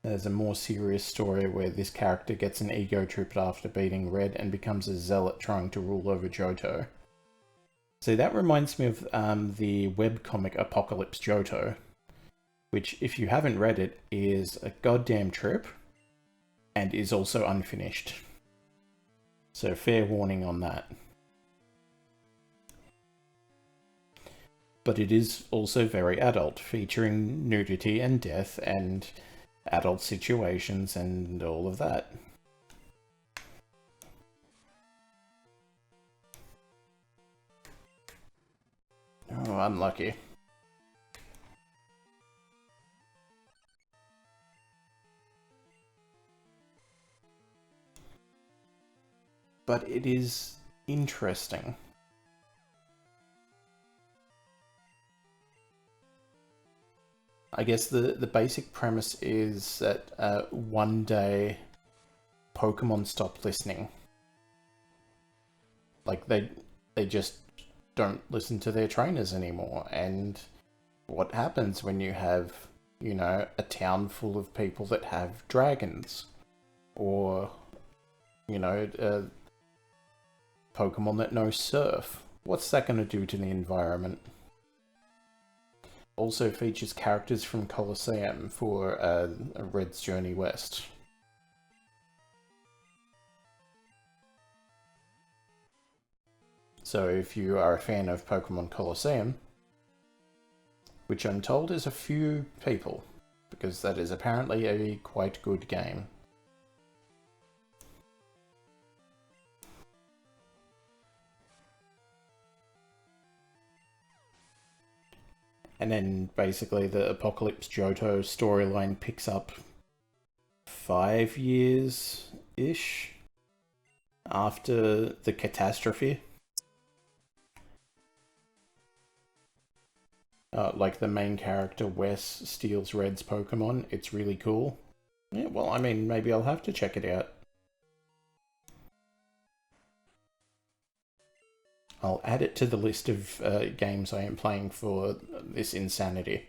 There's a more serious story where this character gets an ego trip after beating Red and becomes a zealot trying to rule over Johto. So that reminds me of the webcomic Apocalypse Johto, which, if you haven't read it, is a goddamn trip and is also unfinished. So fair warning on that. But it is also very adult, featuring nudity and death and adult situations and all of that. Oh, unlucky. But it is interesting. I guess the basic premise is that one day Pokemon stop listening. Like they just don't listen to their trainers anymore. And what happens when you have, you know, a town full of people that have dragons? Or, you know, Pokemon that know surf? What's that going to do to the environment? Also features characters from Colosseum for Red's Journey West. So if you are a fan of Pokemon Colosseum, which I'm told is a few people, because that is apparently a quite good game. And then basically the Apocalypse Johto storyline picks up 5 years-ish after the catastrophe. Like the main character, Wes, steals Red's Pokemon. It's really cool. Yeah, well, I mean, maybe I'll have to check it out. I'll add it to the list of games I am playing for this insanity.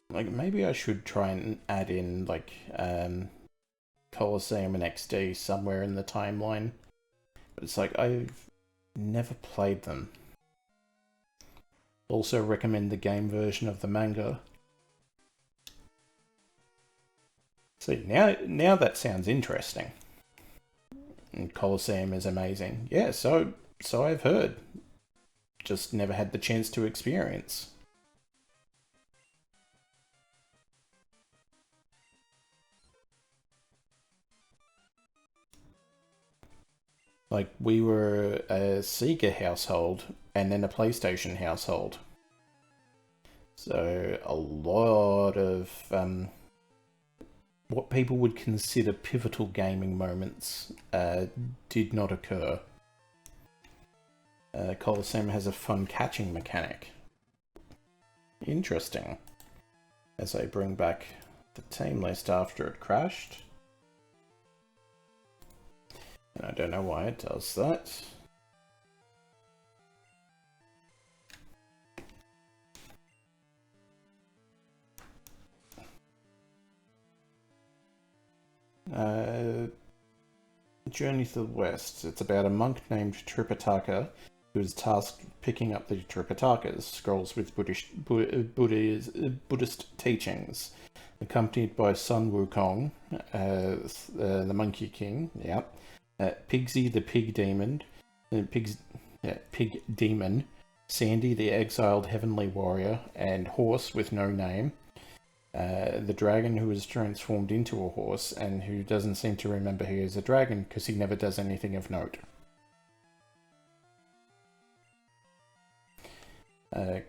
Like, maybe I should try and add in, like, Colosseum and XD somewhere in the timeline. But it's like, I've never played them. Also recommend the game version of the manga. See, now that sounds interesting. And Colosseum is amazing. Yeah, so I've heard. Just never had the chance to experience. Like, we were a Sega household and then a PlayStation household. So a lot of what people would consider pivotal gaming moments did not occur. Colosseum has a fun catching mechanic. Interesting. As I bring back the team list after it crashed. And I don't know why it does that. Journey to the West. It's about a monk named Tripitaka who is tasked with picking up the Tripitakas, scrolls with Buddhist teachings, accompanied by Sun Wukong, the Monkey King, yep, Pigsy the Pig Demon, Pig Demon, Sandy the Exiled Heavenly Warrior, and Horse with no name. The dragon who is transformed into a horse and who doesn't seem to remember he is a dragon because he never does anything of note.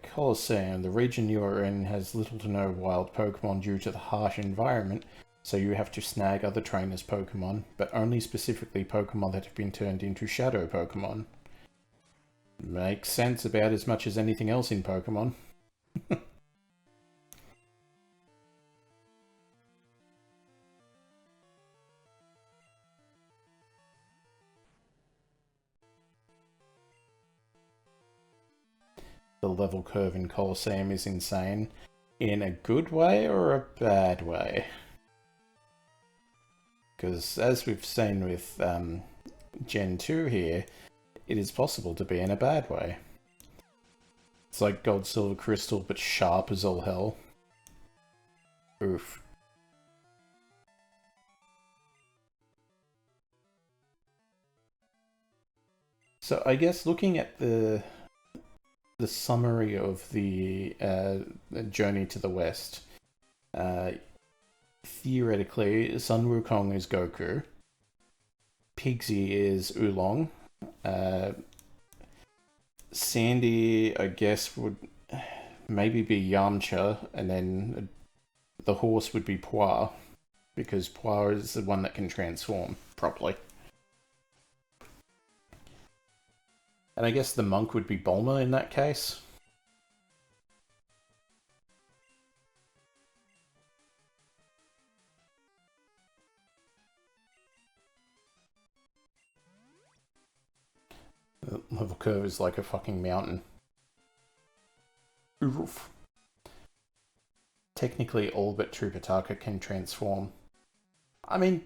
Colosseum, the region you are in has little to no wild Pokemon due to the harsh environment, so you have to snag other trainers' Pokemon, but only specifically Pokemon that have been turned into Shadow Pokemon. Makes sense about as much as anything else in Pokemon. The level curve in Colosseum is insane. In a good way or a bad way? Because as we've seen with Gen 2 here, it is possible to be in a bad way. It's like Gold, Silver, Crystal, but sharp as all hell. Oof. So I guess looking at the summary of the Journey to the West, theoretically, Sun Wukong is Goku, Pigsy is Oolong, Sandy, I guess, would maybe be Yamcha, and then the horse would be Pua, because Pua is the one that can transform properly. And I guess the monk would be Bulma in that case. The level curve is like a fucking mountain. Oof. Technically, all but Trupataka can transform. I mean,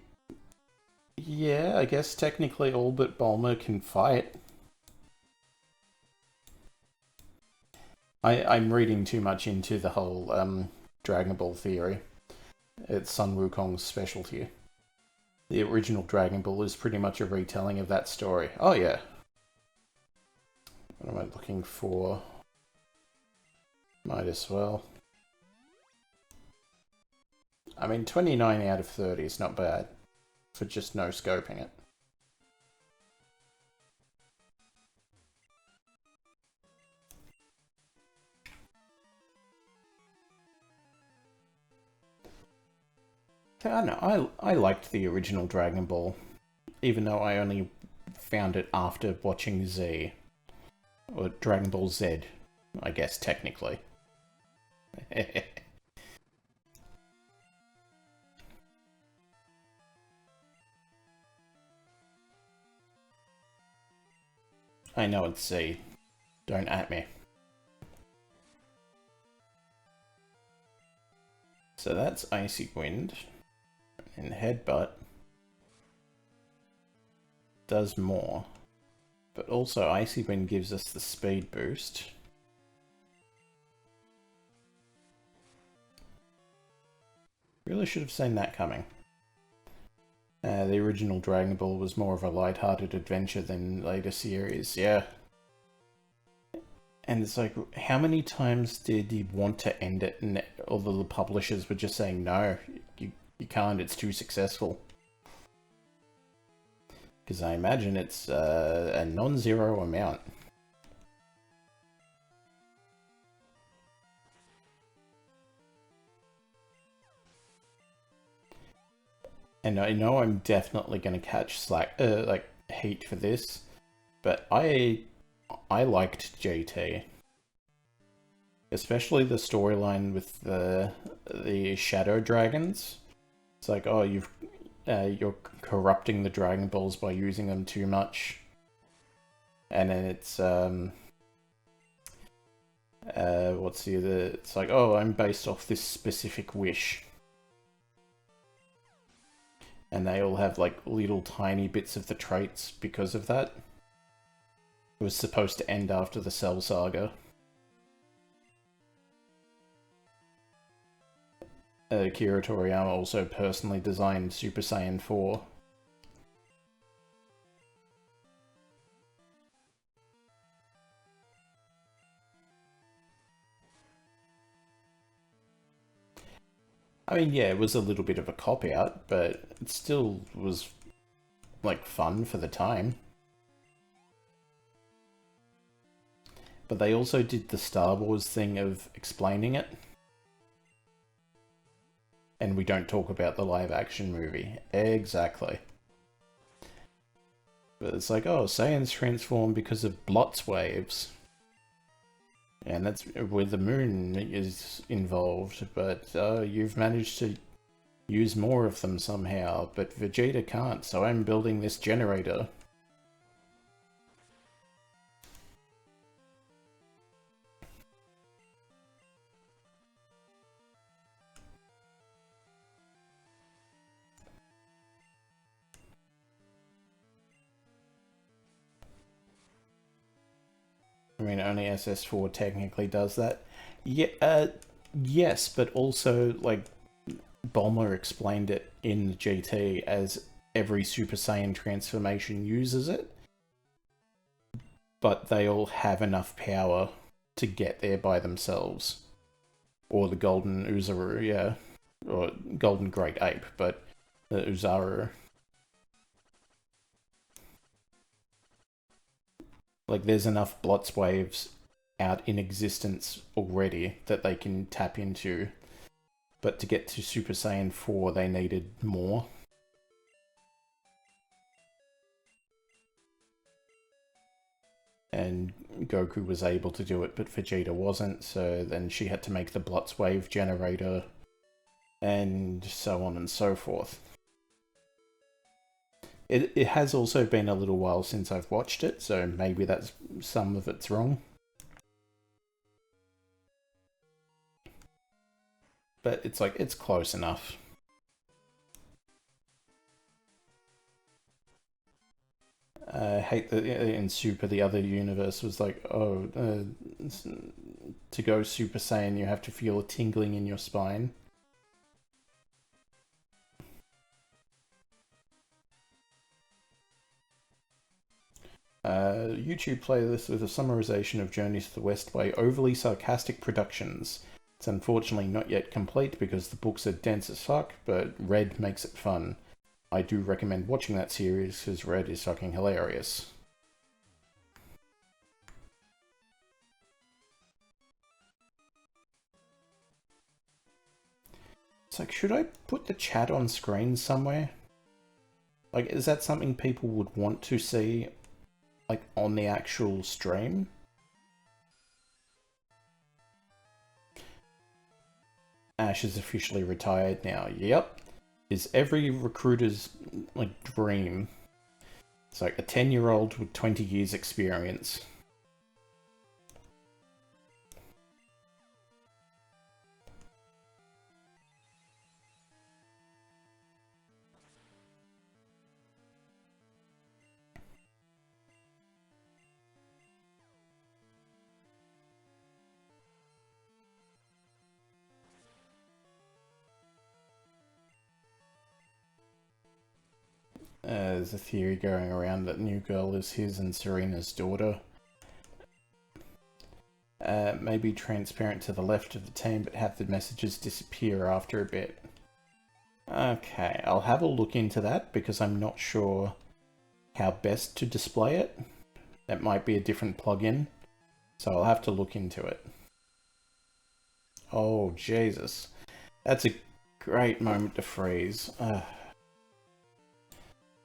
yeah, I guess technically all but Bulma can fight. I'm reading too much into the whole Dragon Ball theory. It's Sun Wukong's specialty. The original Dragon Ball is pretty much a retelling of that story. Oh yeah. What am I looking for? Might as well. I mean, 29 out of 30 is not bad for just no scoping it. I don't know, I liked the original Dragon Ball, even though I only found it after watching Z. Or Dragon Ball Z, I guess, technically. I know it's Z. Don't at me. So that's Icy Wind. And Headbutt does more. But also Icy Wind gives us the speed boost. Really should have seen that coming. The original Dragon Ball was more of a light-hearted adventure than later series, yeah. And it's like, how many times did he want to end it and all the publishers were just saying, no, you can't, it's too successful. Because I imagine it's a non-zero amount. And I know I'm definitely going to catch heat for this, but I liked GT. Especially the storyline with the Shadow Dragons. It's like, oh, you're corrupting the Dragon Balls by using them too much. And then it's what's the other? It's like, oh, I'm based off this specific wish. And they all have like little tiny bits of the traits because of that. It was supposed to end after the Cell Saga. Akira Toriyama also personally designed Super Saiyan 4. I mean, yeah, it was a little bit of a cop-out, but it still was, like, fun for the time. But they also did the Star Wars thing of explaining it. And we don't talk about the live-action movie. Exactly. But it's like, oh, Saiyans transform because of Blotz waves. And that's where the moon is involved. But you've managed to use more of them somehow. But Vegeta can't, so I'm building this generator. I mean, only SS4 technically does that. Yeah, yes, but also, like, Bulma explained it in the GT as every Super Saiyan transformation uses it. But they all have enough power to get there by themselves. Or the Golden Uzaru, yeah. Or Golden Great Ape, but the Uzaru. Like, there's enough Blotz waves out in existence already that they can tap into. But to get to Super Saiyan 4, they needed more. And Goku was able to do it, but Vegeta wasn't, so then she had to make the Blotz wave generator, and so on and so forth. It has also been a little while since I've watched it, so maybe that's some of it's wrong. But it's like, it's close enough. I hate that in Super, the other universe was like, oh, to go Super Saiyan you have to feel a tingling in your spine. YouTube playlist with a summarization of Journey to the West by Overly Sarcastic Productions. It's unfortunately not yet complete because the books are dense as fuck, but Red makes it fun. I do recommend watching that series because Red is fucking hilarious. It's like, should I put the chat on screen somewhere? Like, is that something people would want to see, like, on the actual stream? Ash is officially retired now. Yep. Is every recruiter's, like, dream. It's like a 10-year-old with 20 years experience. There's a theory going around that New Girl is his and Serena's daughter. Maybe transparent to the left of the team, but have the messages disappear after a bit. Okay, I'll have a look into that because I'm not sure how best to display it. That might be a different plugin, so I'll have to look into it. Oh, Jesus. That's a great moment to freeze.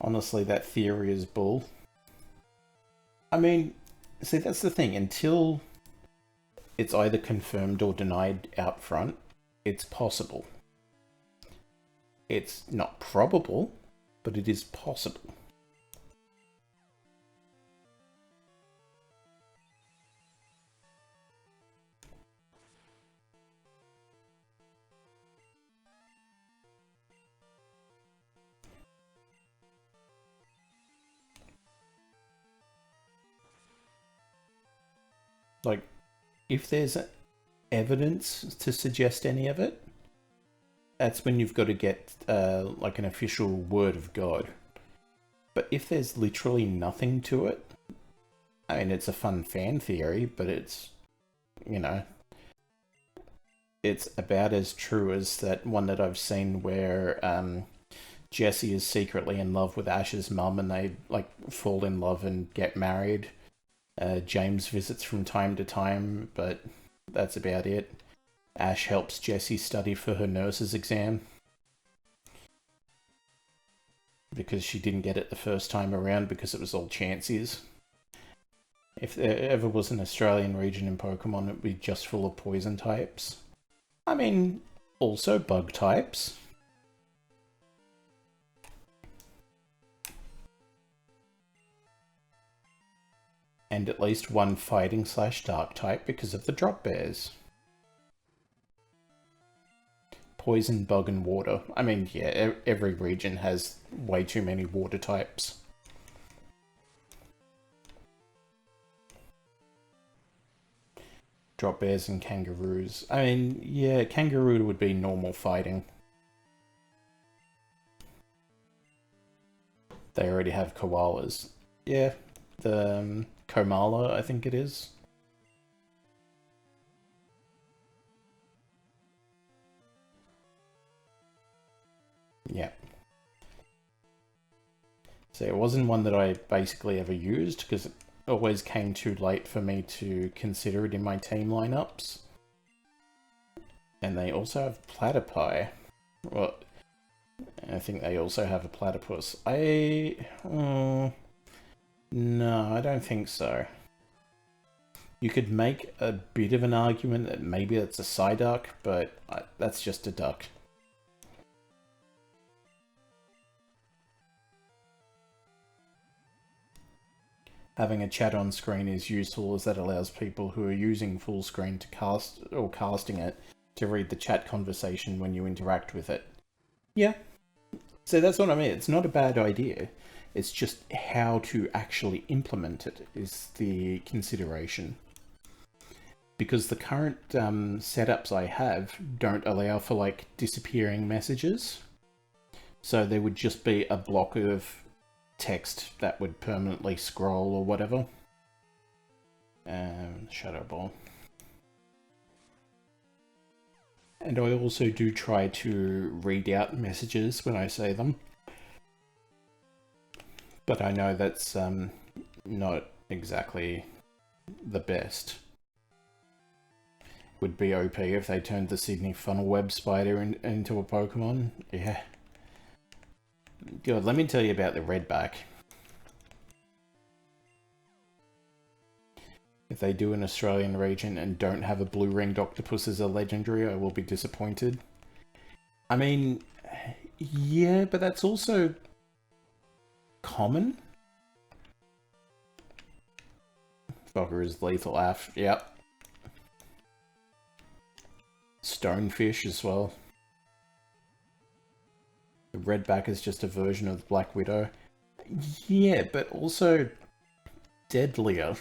Honestly, that theory is bull. I mean, see, that's the thing. Until it's either confirmed or denied out front, it's possible. It's not probable, but it is possible. Like, if there's evidence to suggest any of it, that's when you've got to get like an official word of God. But if there's literally nothing to it, I mean, it's a fun fan theory, but it's, you know, it's about as true as that one that I've seen where Jesse is secretly in love with Ash's mum and they, like, fall in love and get married. James visits from time to time, but that's about it. Ash helps Jessie study for her nurse's exam, because she didn't get it the first time around because it was all chances. If there ever was an Australian region in Pokemon, it would be just full of poison types. I mean, also bug types. And at least one fighting/dark type because of the drop bears. Poison, bug, and water. I mean, yeah, every region has way too many water types. Drop bears and kangaroos. I mean, yeah, kangaroo would be normal fighting. They already have koalas. Yeah, the Komala, I think it is. Yeah. So it wasn't one that I basically ever used because it always came too late for me to consider it in my team lineups. And they also have platypi. Well, I think they also have a platypus. No, I don't think so. You could make a bit of an argument that maybe it's a Psyduck, but that's just a duck. Having a chat on screen is useful as that allows people who are using full screen to cast or casting it to read the chat conversation when you interact with it. Yeah. So that's what I mean. It's not a bad idea. It's just how to actually implement it is the consideration. Because the current setups I have don't allow for like disappearing messages. So there would just be a block of text that would permanently scroll or whatever. Shadow Ball. And I also do try to read out messages when I say them. But I know that's not exactly the best. Would be OP if they turned the Sydney funnel web spider into a Pokemon. Yeah. Good, let me tell you about the Redback. If they do an Australian region and don't have a blue ringed octopus as a legendary, I will be disappointed. I mean, yeah, but that's also common. Fogger is lethal AF, yep. Stonefish as well. The Redback is just a version of the Black Widow. Yeah, but also deadlier.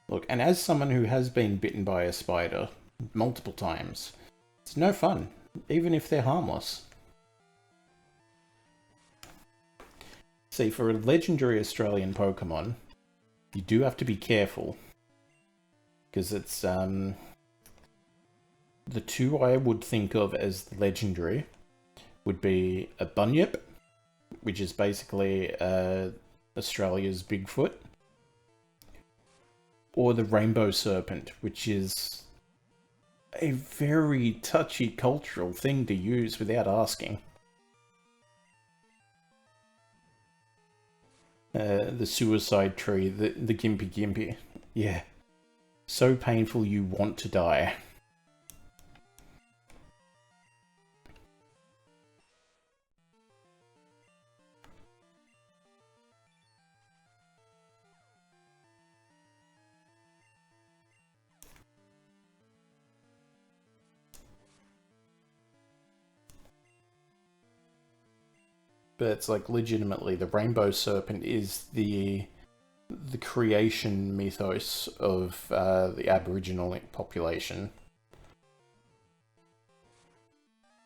Look, and as someone who has been bitten by a spider multiple times, it's no fun, even if they're harmless. See, for a legendary Australian Pokemon, you do have to be careful. Because it's, the two I would think of as legendary would be a Bunyip, which is basically Australia's Bigfoot, or the Rainbow Serpent, which is a very touchy cultural thing to use without asking. The Suicide Tree, the Gimpy Gimpy. Yeah. So painful you want to die. But it's like legitimately the Rainbow Serpent is the creation mythos of the Aboriginal population.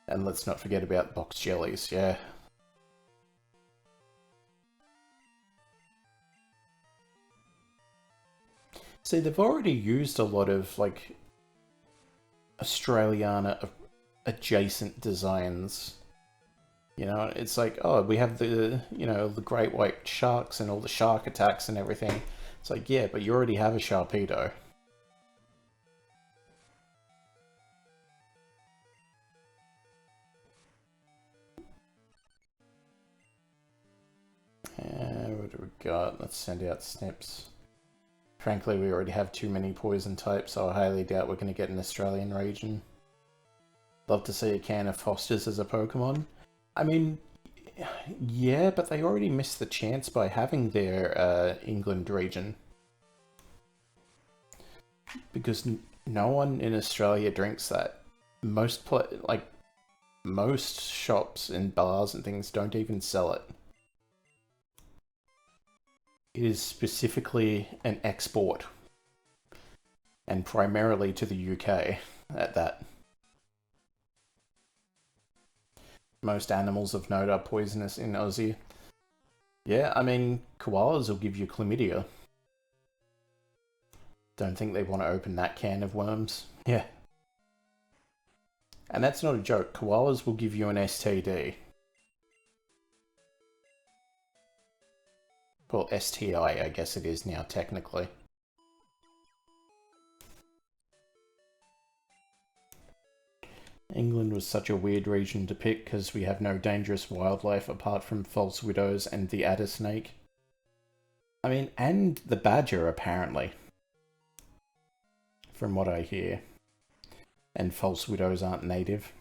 And let's not forget about box jellies, yeah. See, they've already used a lot of like Australiana adjacent designs You know, it's like, oh, we have the, you know, the great white sharks and all the shark attacks and everything. It's like, yeah, but you already have a Sharpedo. What do we got? Let's send out Snips. Frankly, we already have too many poison types, so I highly doubt we're going to get an Australian region. Love to see a can of Foster's as a Pokemon. I mean, yeah, but they already missed the chance by having their England region. Because no one in Australia drinks that. Most shops and bars and things don't even sell it. It is specifically an export. And primarily to the UK at that. Most animals of note are poisonous in Aussie. Yeah, I mean, koalas will give you chlamydia. Don't think they want to open that can of worms. Yeah. And that's not a joke. Koalas will give you an STD. Well, STI, I guess it is now, technically. England was such a weird region to pick because we have no dangerous wildlife apart from false widows and the adder snake. I mean, and the badger, apparently. From what I hear. And false widows aren't native.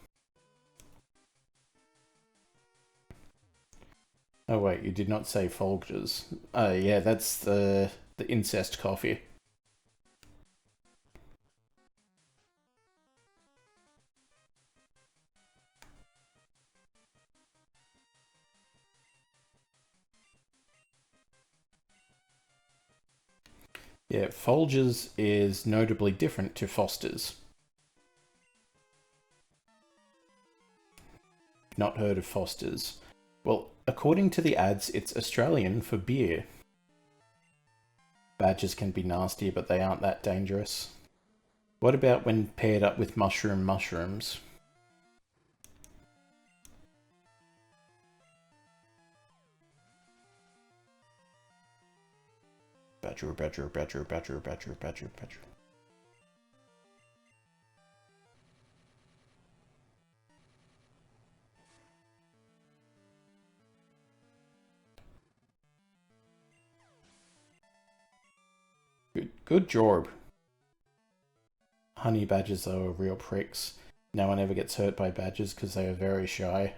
Oh wait, you did not say Folgers. Oh yeah, that's the incest coffee. Yeah, Folgers is notably different to Foster's. Not heard of Foster's. Well, according to the ads, it's Australian for beer. Badgers can be nasty, but they aren't that dangerous. What about when paired up with mushrooms? Badger, badger, badger, badger, badger, badger, badger. Good job. Honey badgers, though, are real pricks. No one ever gets hurt by badgers because they are very shy.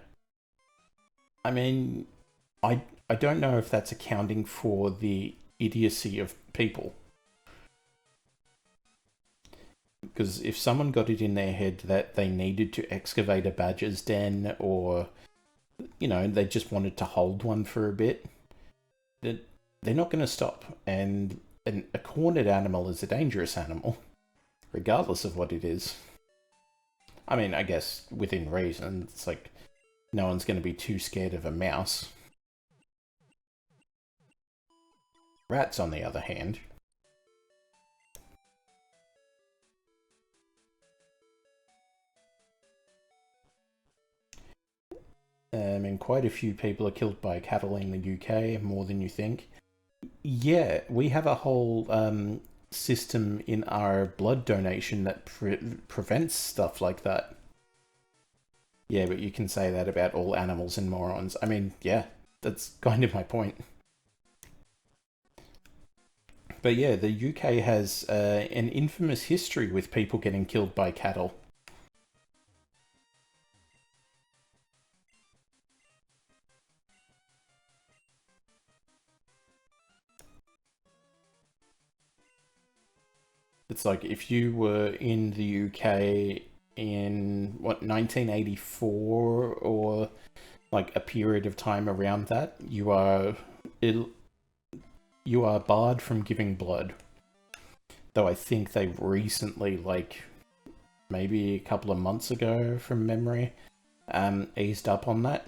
I mean, I don't know if that's accounting for the idiocy of people. Because if someone got it in their head that they needed to excavate a badger's den, or, you know, they just wanted to hold one for a bit, they're not going to stop. And a cornered animal is a dangerous animal, regardless of what it is. I mean, I guess within reason. It's like, no one's going to be too scared of a mouse. Rats, on the other hand. And quite a few people are killed by cattle in the UK, more than you think. Yeah, we have a whole system in our blood donation that prevents stuff like that. Yeah, but you can say that about all animals and morons. I mean, yeah, that's kind of my point. But yeah, the UK has an infamous history with people getting killed by cattle. It's like if you were in the UK in, what, 1984 or like a period of time around that, you are barred from giving blood. Though I think they recently, like maybe a couple of months ago from memory, eased up on that.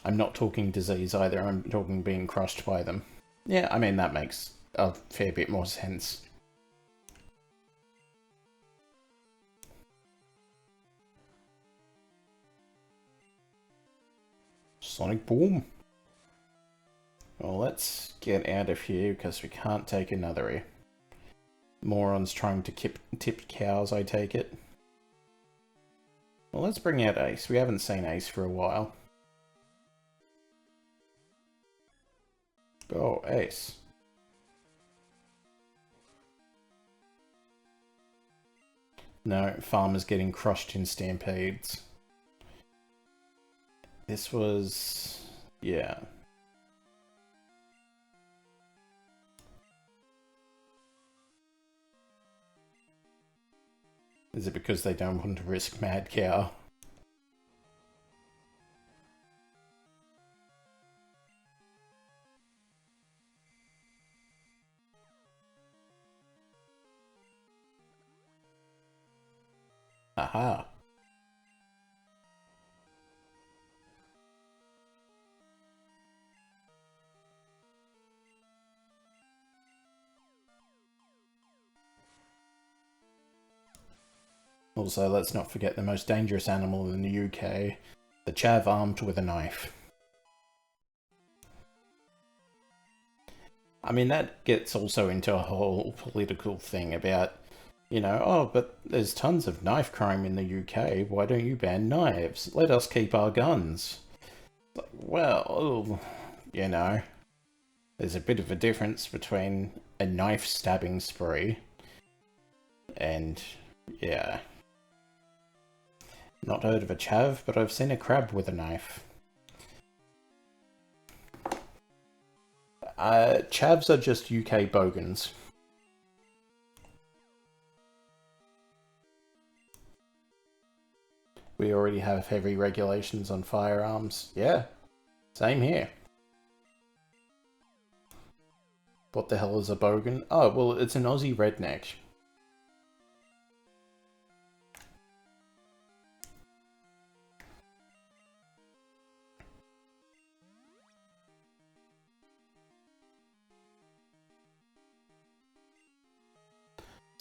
I'm not talking disease either, I'm talking being crushed by them. Yeah, I mean, that makes a fair bit more sense. Sonic Boom. Well, let's get out of here because we can't take another. Morons trying to tip cows, I take it. Well, let's bring out Ace. We haven't seen Ace for a while. Oh, Ace. No, farmers getting crushed in stampedes. This was... yeah. Is it because they don't want to risk Mad Cow? Aha. Also, let's not forget the most dangerous animal in the UK, the chav armed with a knife. I mean, that gets also into a whole political thing about, you know, oh, but there's tons of knife crime in the UK, why don't you ban knives? Let us keep our guns. Well, you know, there's a bit of a difference between a knife stabbing spree and, yeah. Not heard of a chav, but I've seen a crab with a knife. Chavs are just UK bogans. We already have heavy regulations on firearms. Yeah, same here. What the hell is a bogan? Oh, well, it's an Aussie redneck.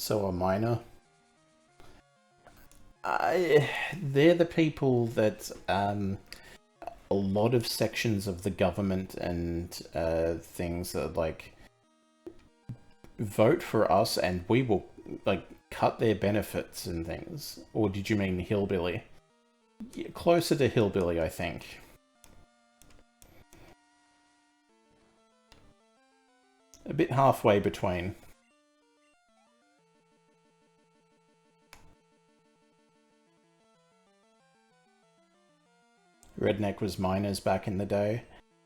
So a miner. They're the people that a lot of sections of the government and things that like vote for us and we will like cut their benefits and things. Or did you mean hillbilly? Yeah, closer to hillbilly, I think. A bit halfway between. Redneck was miners back in the day.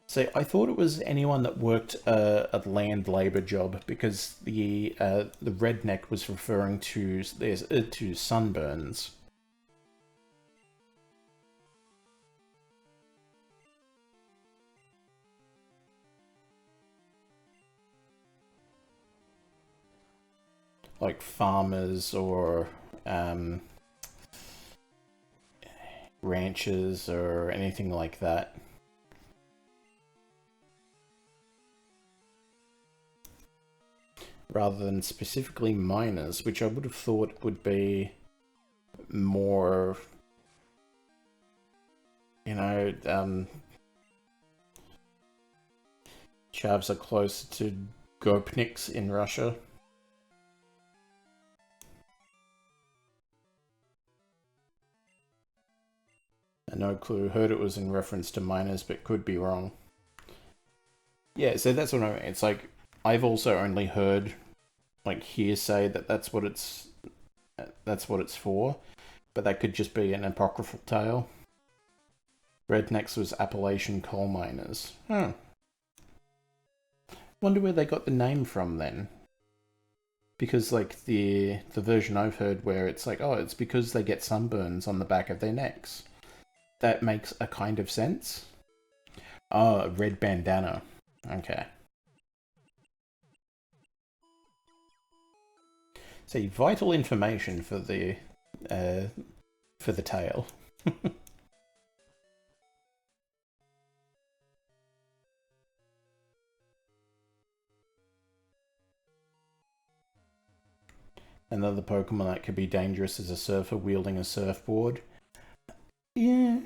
So I thought it was anyone that worked a land labor job because the redneck was referring to sunburns. Like farmers or ranches or anything like that. Rather than specifically miners, which I would have thought would be more, you know, chavs are closer to gopniks in Russia. No clue. Heard it was in reference to miners, but could be wrong. Yeah, so that's what I mean. It's like, I've also only heard, like, hearsay that that's what it's for, but that could just be an apocryphal tale. Rednecks was Appalachian coal miners. Huh. Wonder where they got the name from then. Because, like, the version I've heard where it's like, oh, it's because they get sunburns on the back of their necks. That makes a kind of sense. Oh, red bandana. Okay. See, vital information for the tale. Another Pokemon that could be dangerous is a surfer wielding a surfboard. Yeah.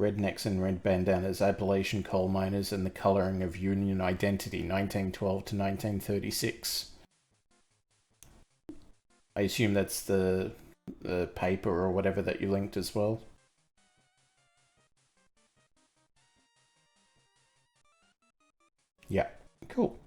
Rednecks and Red Bandanas, Appalachian Coal Miners, and the Colouring of Union Identity, 1912 to 1936. I assume that's the paper or whatever that you linked as well. Yeah, cool.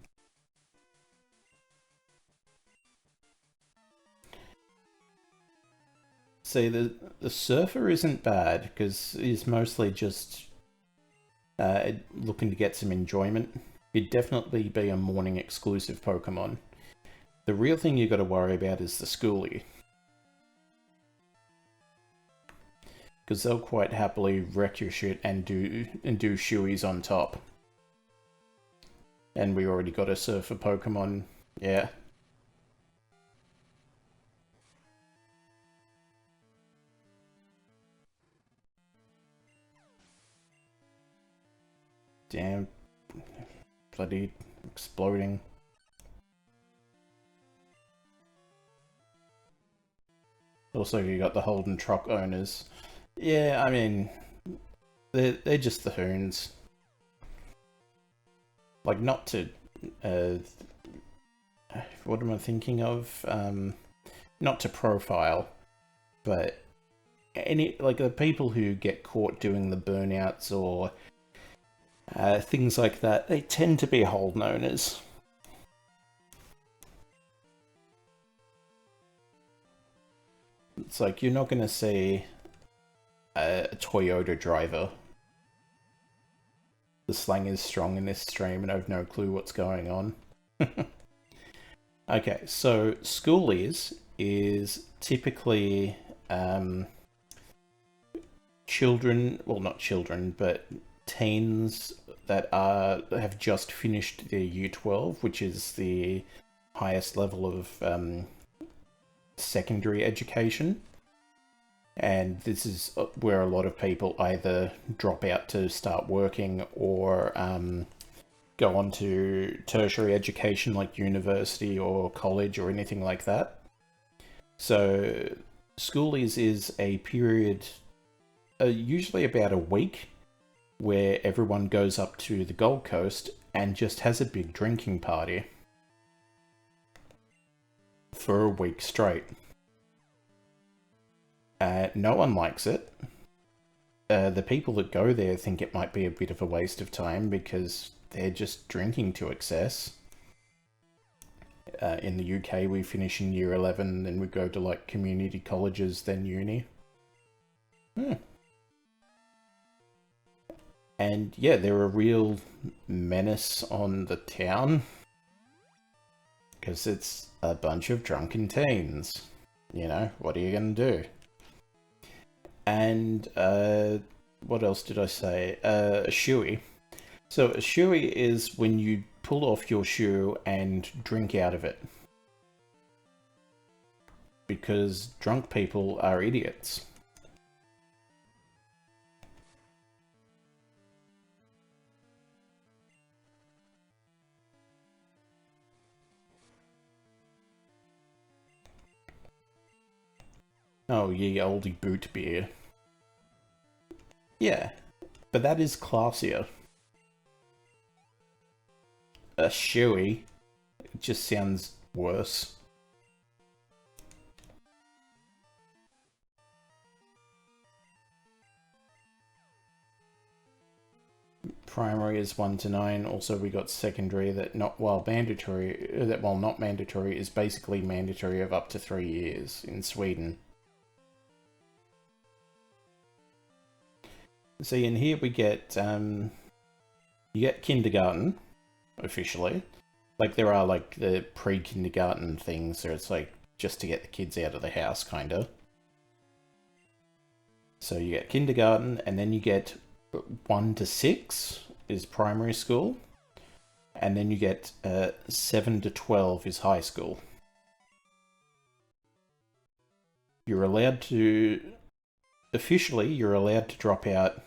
See, the surfer isn't bad, because he's mostly just looking to get some enjoyment. He'd definitely be a morning exclusive Pokemon. The real thing you got to worry about is the schoolie. Because they'll quite happily wreck your shit and do shoeies on top. And we already got a surfer Pokemon, yeah. Damn. Bloody exploding. Also, you got the Holden truck owners. Yeah, I mean, they're just the hoons. Like, not to, what am I thinking of? Not to profile, but like the people who get caught doing the burnouts or things like that, they tend to be Holden owners. It's like, you're not going to see a Toyota driver. The slang is strong in this stream and I have no clue what's going on. Okay, so schoolies is typically children, well not children, but teens that have just finished their Year 12, which is the highest level of secondary education. And this is where a lot of people either drop out to start working or go on to tertiary education like university or college or anything like that. So schoolies is a period, usually about a week, where everyone goes up to the Gold Coast and just has a big drinking party for a week straight. No one likes it. The people that go there think it might be a bit of a waste of time because they're just drinking to excess. In the UK, we finish in Year 11, then we go to like community colleges, then uni. And yeah, they're a real menace on the town. Because it's a bunch of drunken teens. You know, what are you going to do? And what else did I say? A shoey. So a shoey is when you pull off your shoe and drink out of it. Because drunk people are idiots. Oh, ye oldie boot beer. Yeah, but that is classier. A shoey, it just sounds worse. Primary is 1 to 9. Also, we got secondary that while not mandatory is basically mandatory of up to 3 years in Sweden. See, in here we get you get kindergarten officially. Like there are like the pre-kindergarten things, so it's like just to get the kids out of the house, kinda. So you get kindergarten, and then you get 1 to 6 is primary school, and then you get 7 to 12 is high school. You're allowed to, officially, you're allowed to drop out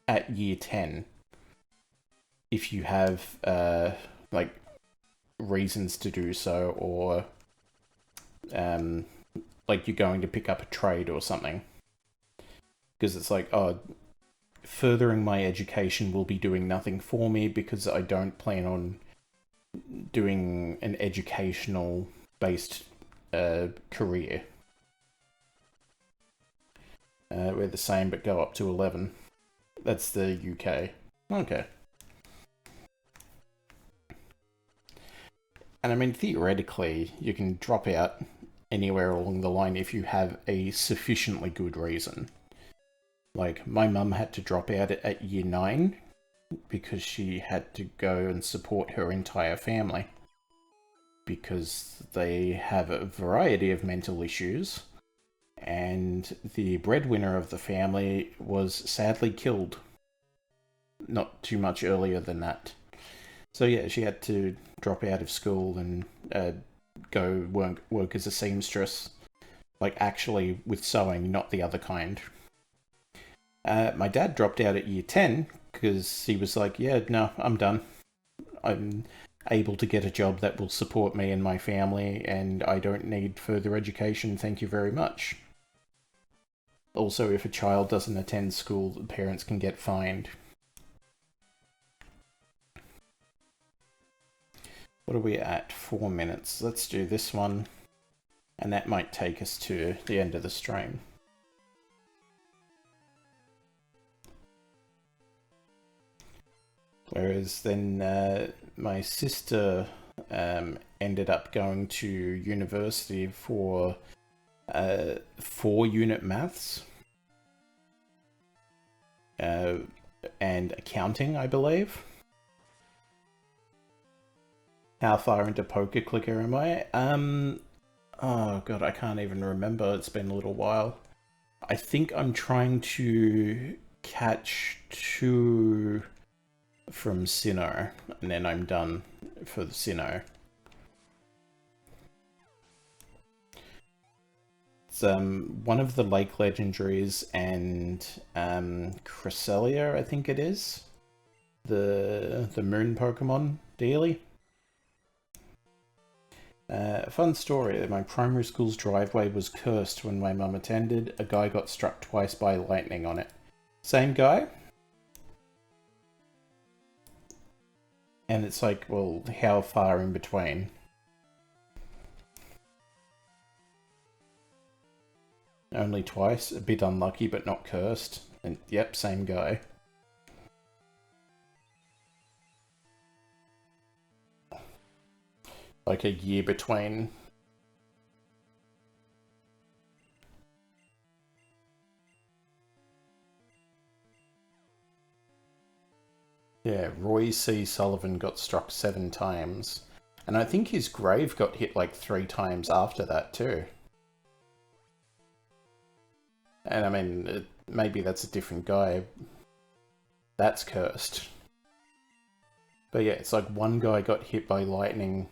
at Year 10 if you have like reasons to do so, or like you're going to pick up a trade or something. Because it's like, oh, furthering my education will be doing nothing for me because I don't plan on doing an educational based career. We're the same but go up to 11. That's the UK. Okay. And I mean, theoretically, you can drop out anywhere along the line if you have a sufficiently good reason. Like, my mum had to drop out at year 9 because she had to go and support her entire family. Because they have a variety of mental issues, and the breadwinner of the family was sadly killed not too much earlier than that. So yeah, she had to drop out of school and go work as a seamstress, like actually with sewing, not the other kind. My dad dropped out at year 10 because he was like, yeah, no, I'm done. I'm able to get a job that will support me and my family, and I don't need further education, thank you very much. Also, if a child doesn't attend school, the parents can get fined. What are we at? 4 minutes. Let's do this one, and that might take us to the end of the stream. Whereas then my sister ended up going to university for 4-unit maths and accounting, I believe. How far into Poker Clicker am I? Oh god, I can't even remember. It's been a little while. I think I'm trying to catch 2 from Sinnoh, and then I'm done for the Sinnoh. It's one of the lake legendaries and Cresselia, I think it is. The moon Pokemon daily. Fun story, my primary school's driveway was cursed when my mum attended. A guy got struck twice by lightning on it. Same guy? And it's like, well, how far in between? Only twice? A bit unlucky, but not cursed. And yep, same guy. Like a year between. Yeah, Roy C. Sullivan got struck 7 times. And I think his grave got hit like 3 times after that too. And I mean, maybe that's a different guy. That's cursed. But yeah, it's like one guy got hit by lightning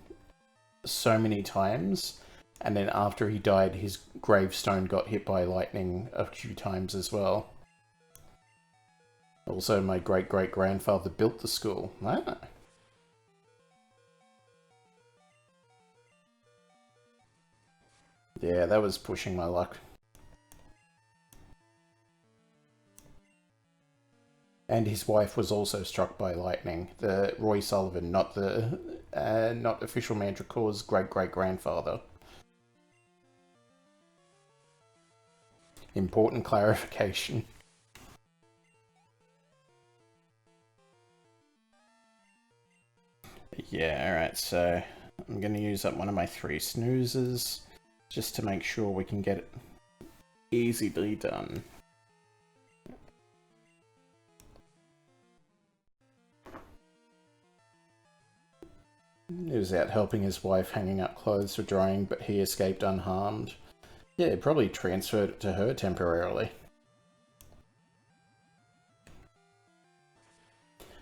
so many times, and then after he died, his gravestone got hit by lightning a few times as well. Also, my great-great-grandfather built the school. Ah. Yeah, that was pushing my luck. And his wife was also struck by lightning. The Roy Sullivan, not the not official Mandracore's great-great-grandfather. Important clarification. Yeah, alright, so I'm going to use up one of my 3 snoozes just to make sure we can get it easily done. He was out helping his wife hanging up clothes for drying, but he escaped unharmed. Yeah, probably transferred it to her temporarily.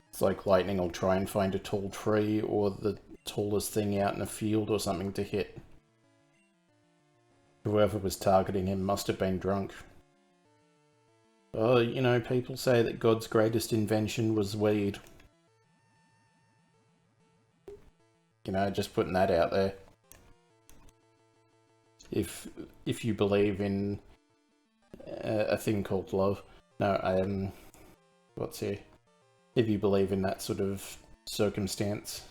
It's like lightning will try and find a tall tree or the tallest thing out in a field or something to hit. Whoever was targeting him must have been drunk. Oh, you know, people say that God's greatest invention was weed. You know, just putting that out there. If you believe in a thing called love. No, What's here? If you believe in that sort of circumstance.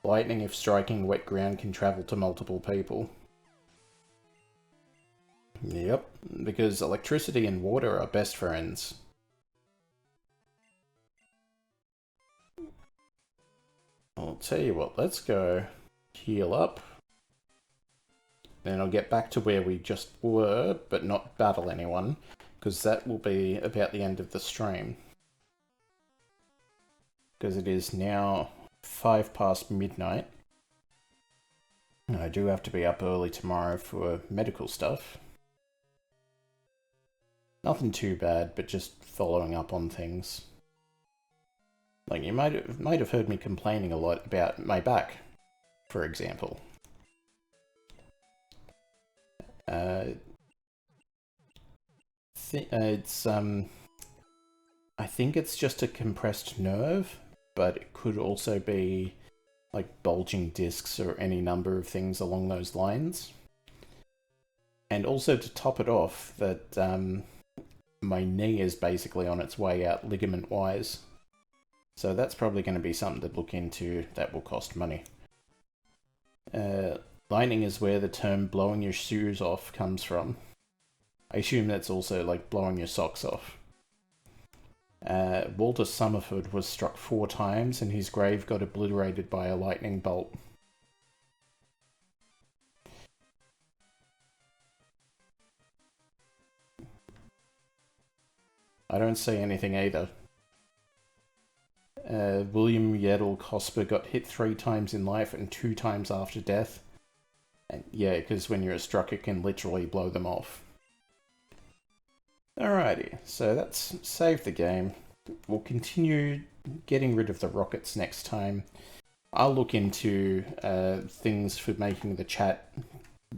Lightning, if striking wet ground, can travel to multiple people. Yep, because electricity and water are best friends. I'll tell you what, let's go heal up. Then I'll get back to where we just were, but not battle anyone, because that will be about the end of the stream. Because it is now 5 past midnight. And I do have to be up early tomorrow for medical stuff. Nothing too bad, but just following up on things. Like, you might have heard me complaining a lot about my back, for example. I think it's just a compressed nerve, but it could also be like bulging discs or any number of things along those lines. And also to top it off, that my knee is basically on its way out ligament-wise. So that's probably going to be something to look into that will cost money. Lining is where the term blowing your shoes off comes from. I assume that's also like blowing your socks off. Walter Summerford was struck 4 times and his grave got obliterated by a lightning bolt. I don't see anything either. William Yeddle Cosper got hit 3 times in life and 2 times after death. And yeah, because when you're struck, it can literally blow them off. Alrighty, so that's saved the game. We'll continue getting rid of the rockets next time. I'll look into things for making the chat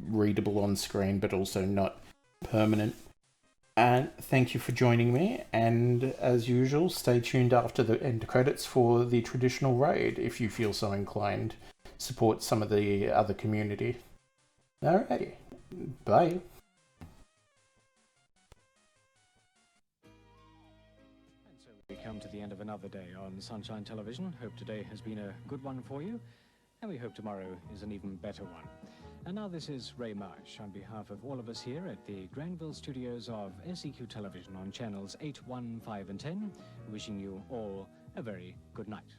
readable on screen, but also not permanent. And thank you for joining me, and as usual, stay tuned after the end credits for the traditional raid, if you feel so inclined. Support some of the other community. Alrighty, bye. We come to the end of another day on Sunshine Television. Hope today has been a good one for you, and we hope tomorrow is an even better one. And now this is Ray Marsh on behalf of all of us here at the Granville studios of SEQ Television on channels 8, 1, 5 and 10, wishing you all a very good night.